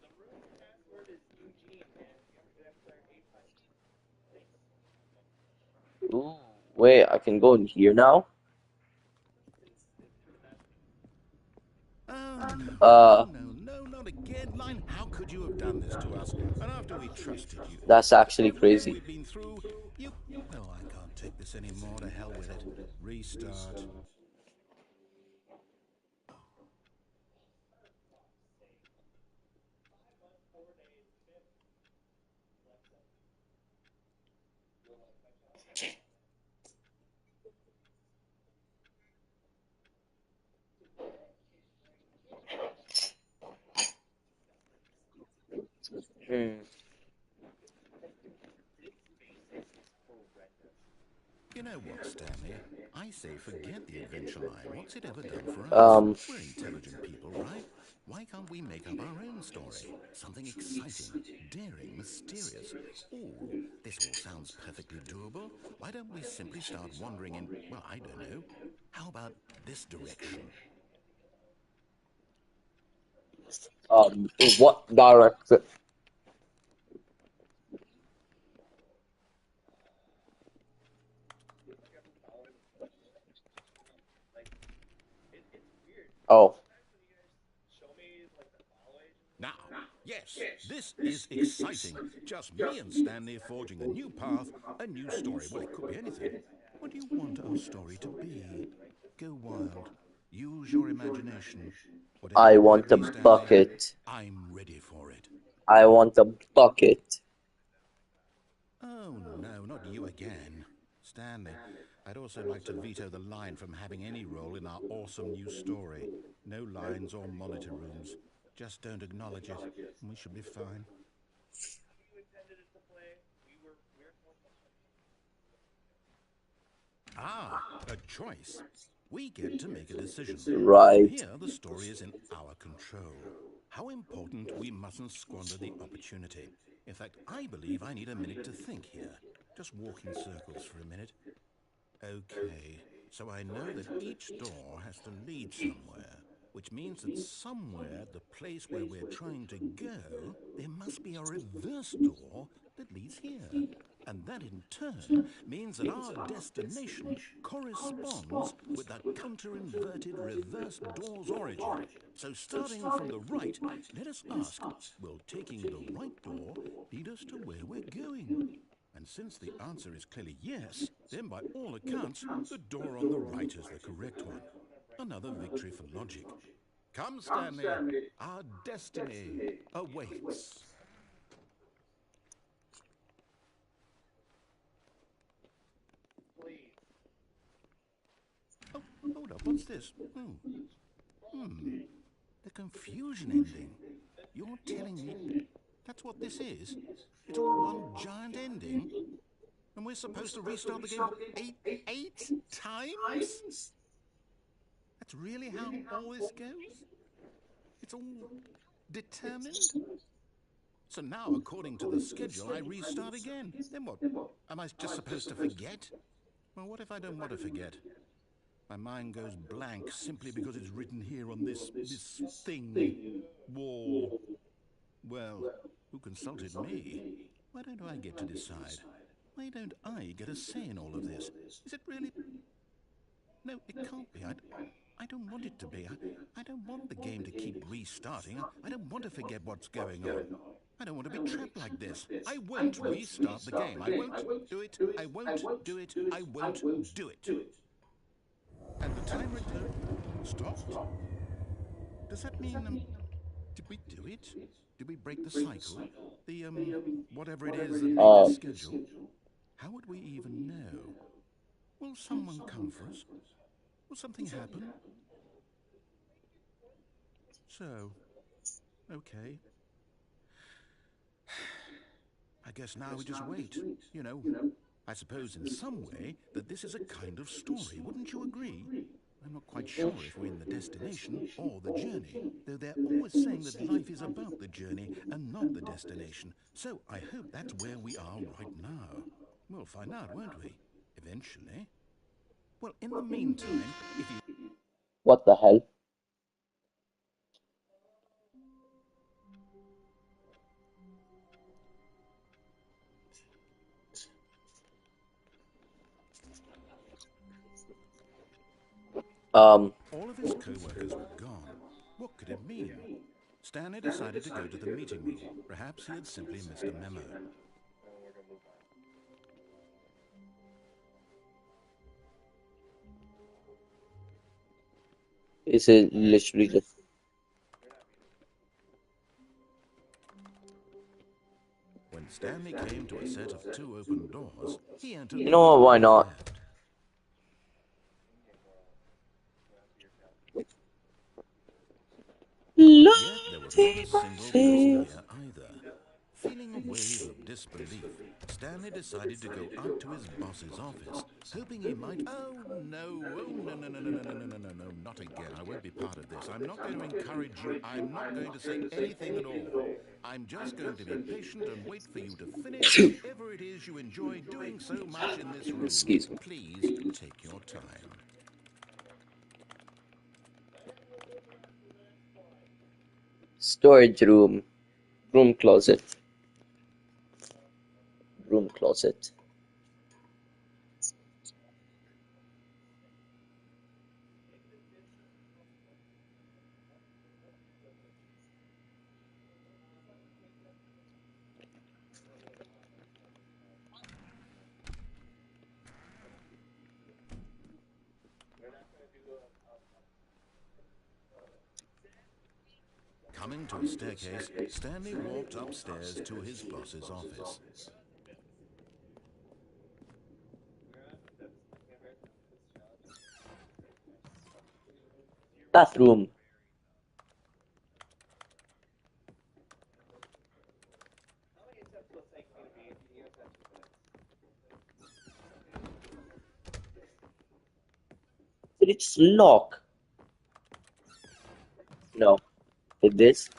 The room password is Eugene, man. You have to enter 8 Thanks. Ooh, wait, I can go in here now? Oh, no, Uh, no, no, no, not again. Line, how could you have done this to us? And after we trusted you, that's after actually everything crazy. we've been through, you... Oh, I can't take this anymore. To hell with it. Restart. Hmm. You know what, Stanley? I say forget the adventure line. What's it ever done for us? Um, We're intelligent people, right? Why can't we make up our own story? Something exciting, daring, mysterious. Ooh, this all sounds perfectly doable. Why don't we simply start wandering in, well, I don't know. How about this direction? in what direction? Like, it's weird. Oh, Sometimes when you guys show me, like, the follow agents and Now, stuff, yes, this is exciting. Just me and Stanley forging a new path, a new story. Well, it could be anything. What do you want our story to be? Go wild. Use your imagination. Whatever I it might want a be, Stanley, bucket. I'm ready for it. I want a bucket. Oh, no, not you again. Stanley, I'd also like to veto the line from having any role in our awesome new story. No lines or monitor rooms. Just don't acknowledge it, and we should be fine. how you intended it to play. We're Ah, a choice. We get to make a decision. From Right. here, the story is in our control. How important we mustn't squander the opportunity. In fact, I believe I need a minute to think here. Just walk in circles for a minute. Okay, so I know that each door has to lead somewhere, which means that somewhere at the place where we're trying to go, there must be a reverse door that leads here. And that in turn means that our destination corresponds with the counter-inverted reverse door's origin. So starting from the right, let us ask, will taking the right door lead us to where we're going? And since the answer is clearly yes, then by all accounts, the door on the right is the correct one. Another victory for logic. Come, Stanley, our destiny awaits. please. Oh, hold up, what's this? The confusion ending. You're telling me that's what this is? It's all one giant ending? And we're supposed to restart the game eight times? That's really how all this goes? It's all determined? So now, according to the schedule, I restart again. Then what? Am I just supposed to forget? Well, what if I don't want to forget? My mind goes blank simply because it's written here on this thing, wall. Well, who consulted me? Why don't I get to decide? Why don't I get a say in all of this? Is it really? No, it can't be. I don't want it to be. I don't want the game to keep restarting. I don't want to forget what's going on. I don't want to be trapped like this. I won't restart the game. I won't do it. I won't do it. I won't do it. And the timer stopped? Does that mean, did we do it? Did we break the cycle? The, whatever it is that made this Um, schedule? How would we even know? Will someone come for us? Will something happen? So, okay. I guess now we just wait. You know, I suppose in some way that this is a kind of story. Wouldn't you agree? I'm not quite sure if we're in the destination or the journey, though they're always saying that life is about the journey and not the destination. So I hope that's where we are right now. We'll find out, won't we? Eventually. Well, in the meantime, if you... What the hell? All of his co-workers were gone. What could it mean? Stanley decided to go to the meeting room. Perhaps he had simply missed a memo. Is it literally just... When Stanley came to a set of 2 open doors, he entered You the know what, one why on the not? left. Yet there was not a single person here either. Feeling a wave of disbelief, Stanley decided to go out to his boss's office, hoping he might... Oh no, not again. I won't be part of this. I'm not going to encourage you. I'm not going to say anything at all. I'm just going to be patient and wait for you to finish whatever it is you enjoy doing so much in this room. Excuse me. Please take your time. Storage room. Room closet. Room closet. Coming to a staircase, Stanley walked upstairs to his boss's office. Bathroom. Did it just lock? No. Did this?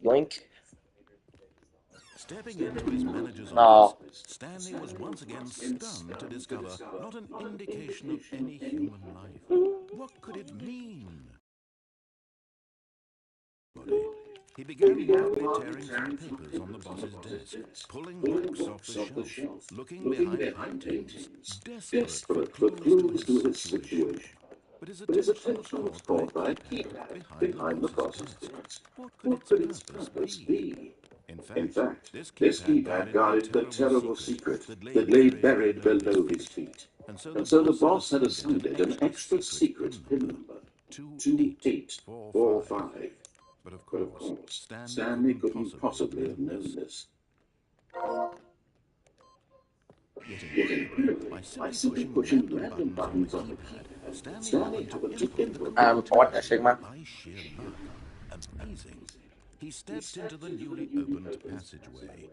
Yoink. Stepping into his manager's Ah. office, Stanley was once again stunned to discover not an indication of any human life. What could it mean? He began wildly tearing through papers on the boss's desk, pulling books off the shelf, looking behind paintings, desperate for clues to his situation. But his attention was caught by a keypad behind the boss's desk. What could its purpose be? In fact, this keypad guarded the terrible secret that lay buried below his feet. And so the boss had assigned it an extra secret PIN number, 2845. But of course, Stanley couldn't possibly have known this. Yet incredibly, by simply pushing random buttons on the keypad, Stanley happened to input the What the shit, man? by sheer luck. Amazing. He stepped into the newly opened passageway.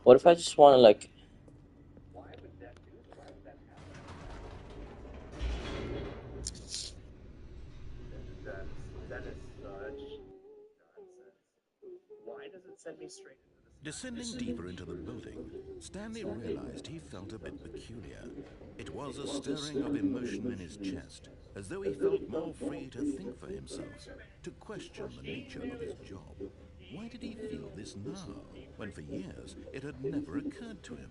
What if I just want to, like... Why would that do? Why would that happen? That is such nonsense. Why does it send me straight into the sky? Descending deeper into the building, Stanley realized he felt a bit peculiar. It was a stirring of emotion in his chest, as though he felt more free to think for himself, to question the nature of his job. Why did he feel this now, when for years it had never occurred to him?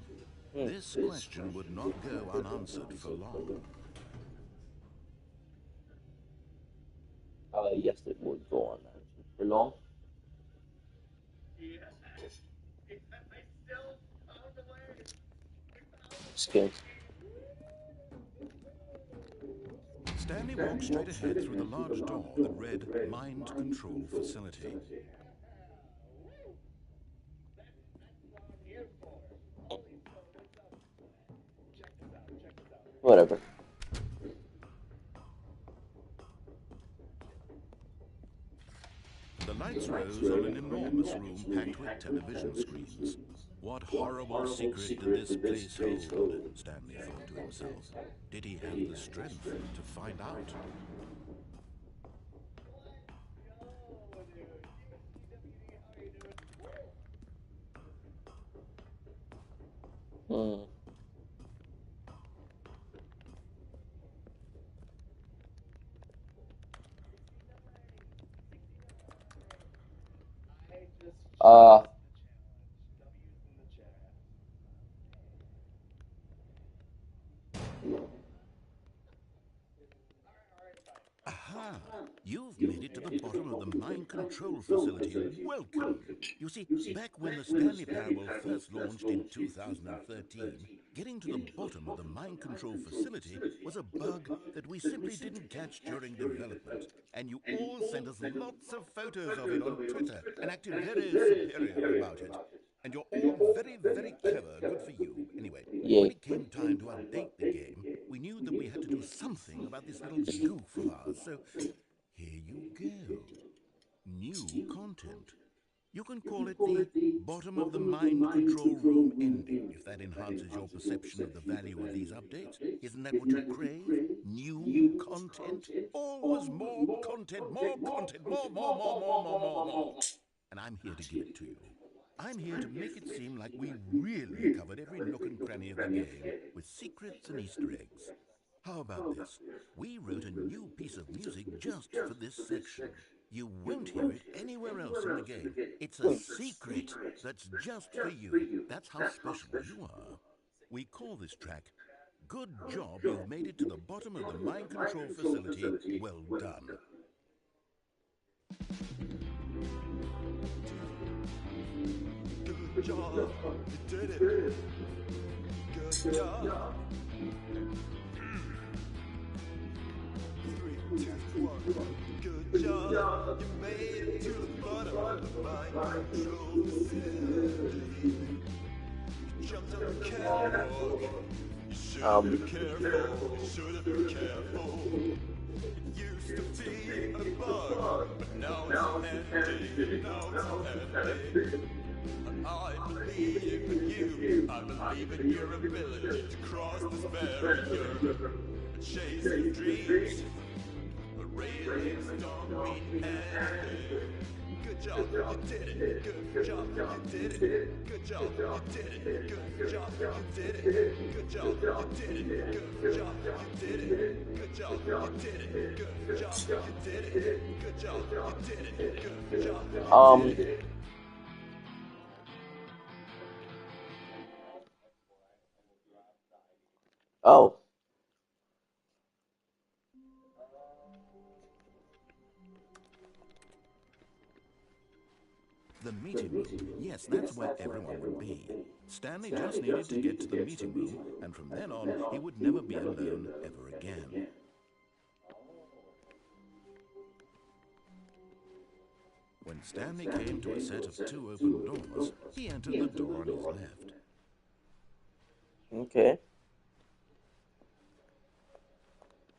This question would not go unanswered for long. Yes, it would go on for long. Yes. I still found a way. Scared. Stanley walked straight ahead through the large door that read Mind Control Facility. Whatever. The lights rose on an enormous room packed with television screens. What horrible secret did this place hold? Stanley thought to himself. Did he have the strength to find out? Hmm. Uh, Aha! You've made it to the bottom of the mind control facility. Welcome! You see, back when the Stanley Parable first launched in 2013, getting to the bottom of the mind control facility was a bug that we simply didn't catch during development. And you all sent us lots of photos of it on Twitter and acted very superior about it. And you're all very, very clever. Good for you. Anyway, when yay. it came time to update the game, we knew that we had to do something about this little goof of ours. So here you go. New content. You can call it the bottom of the mind control room ending, if that enhances your perception of the value of these updates. Isn't that what you crave? New content? Always more content, more content, more. And I'm here to give it to you. I'm here to make it seem like we really covered every nook and cranny of the game with secrets and Easter eggs. How about this? We wrote a new piece of music just for this section. You won't hear it anywhere else in the game. It's a secret that's just for you. That's how special you are. We call this track, Good Job You've Made It to the Bottom of the Mind Control Facility. Well done. Good job. You did it. Good job. 3, 2, 1. Good job. You made it to the bottom of the mind control facility. You jumped on the catwalk. You should have been careful. You should have been careful. It used to be a bug, but now it's an ending. Now it's an ending. I believe in you. I believe in your ability to cross this barrier and chase your dreams. But railings don't mean anything. Good job, you did it. Good job, you did it. Good job, you did it. Good job, you did it. Good job, you did it. Good job, you did it. Good job, you did it. Good job, you did it. Good job, you did it. Good job, you did it. Oh. The meeting room. Yes, that's where everyone would be. Stanley just needed to get to the meeting room, and from then on, he would never be alone ever again. When Stanley came to a set of 2 open doors, he entered the door on his left. Okay.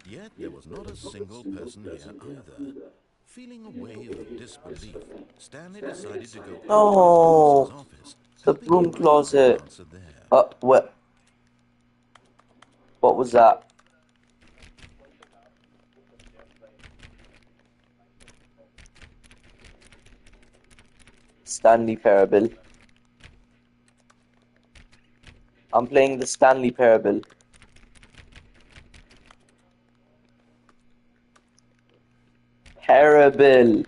Yet there was not a single person here either. Feeling a wave of disbelief, Stanley decided to go Oh, to his office. the broom closet. What was that? Stanley Parable. I'm playing the Stanley Parable. Parable.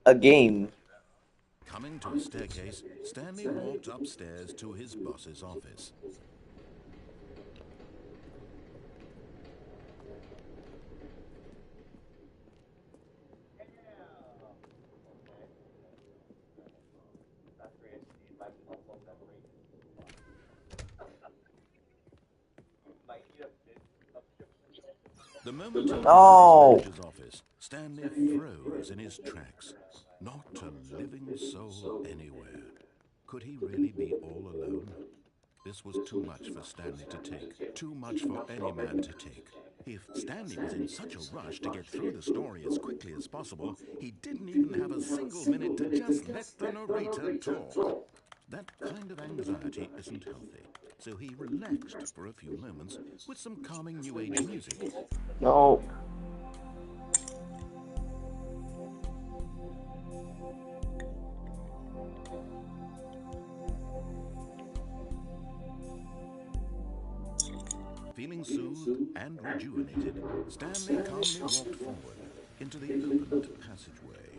A game. Coming to a staircase, Stanley walked upstairs to his boss's office. The moment he entered his manager's office, Stanley froze in his tracks. Not a living soul anywhere. Could he really be all alone? This was too much for Stanley to take, too much for any man to take. If Stanley was in such a rush to get through the story as quickly as possible, he didn't even have a single minute to just let the narrator talk. That kind of anxiety isn't healthy, so he relaxed for a few moments with some calming New Age music. No. Feeling soothed and rejuvenated, Stanley calmly walked forward into the opened passageway.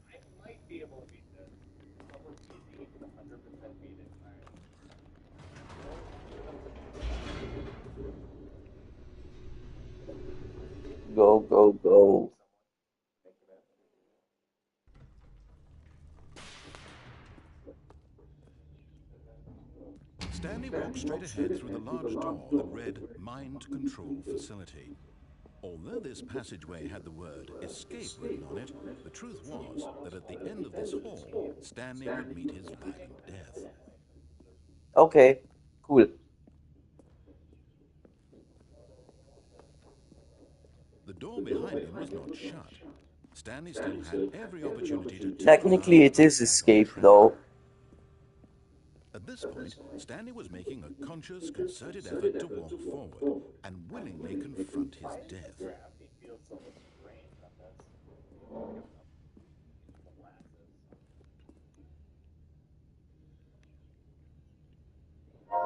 I might be able to beat this. Someone's easy, 100% beat it. Go, go, go. Stanley walked straight ahead through the large door that read Mind Control Facility. Although this passageway had the word escape written on it, the truth was that at the end of this hall, Stanley would meet his violent death. Okay, cool. The door behind him was not shut. Stanley still had every opportunity to turn Technically, around it and is get back on escape, track. though. At this point, Stanley was making a conscious, concerted effort to walk forward and willingly confront his death. Gravity feels so strange on this.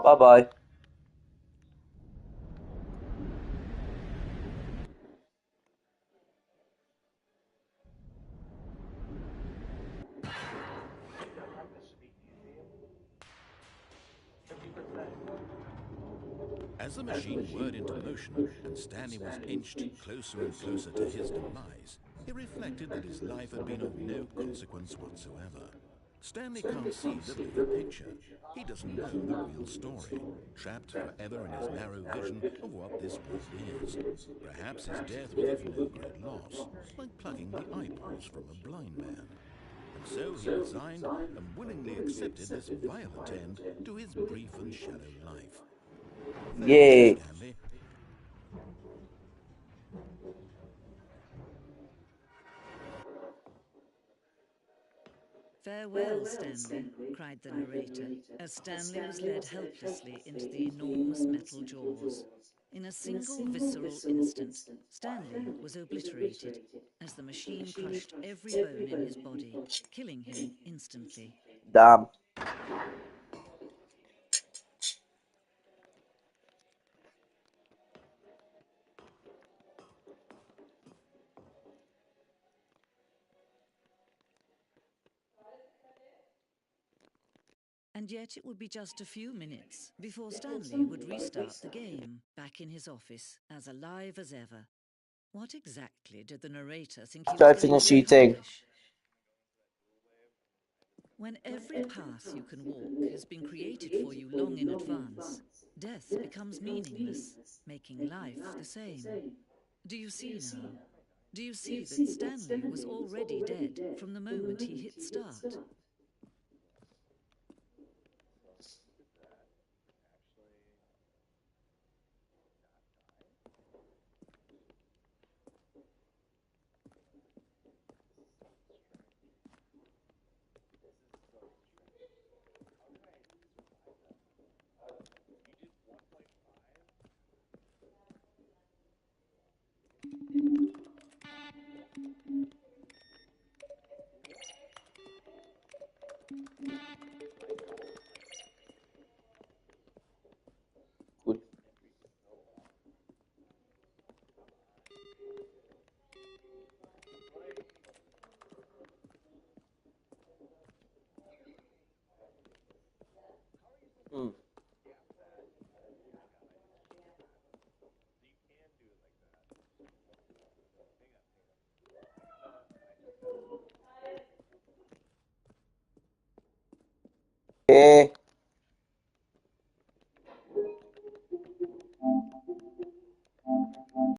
Bye-bye. As the machine whirred into motion and Stanley was inched closer and closer to his demise, he reflected that his life had been of no consequence whatsoever. Stanley can't see the bigger picture. He doesn't know the real story, trapped forever in his narrow vision of what this world is. Perhaps his death was of no great loss, like plucking the eyeballs from a blind man. And so he resigned and willingly accepted this violent end to his brief and shallow life. Farewell, Yay. Stanley. "Farewell, Stanley," cried the narrator, as Stanley was led helplessly into the enormous metal jaws. In a single visceral instant, Stanley was obliterated as the machine crushed every bone in his body, killing him instantly. Damn. And yet it would be just a few minutes before Stanley would restart the game, back in his office, as alive as ever. What exactly did the narrator think he was Start going finish to eating. accomplish? When every path you can walk has been created for you long in advance, death becomes meaningless, making life the same. Do you see now? Do you see that Stanley was already dead from the moment he hit start? Cool. Hmm.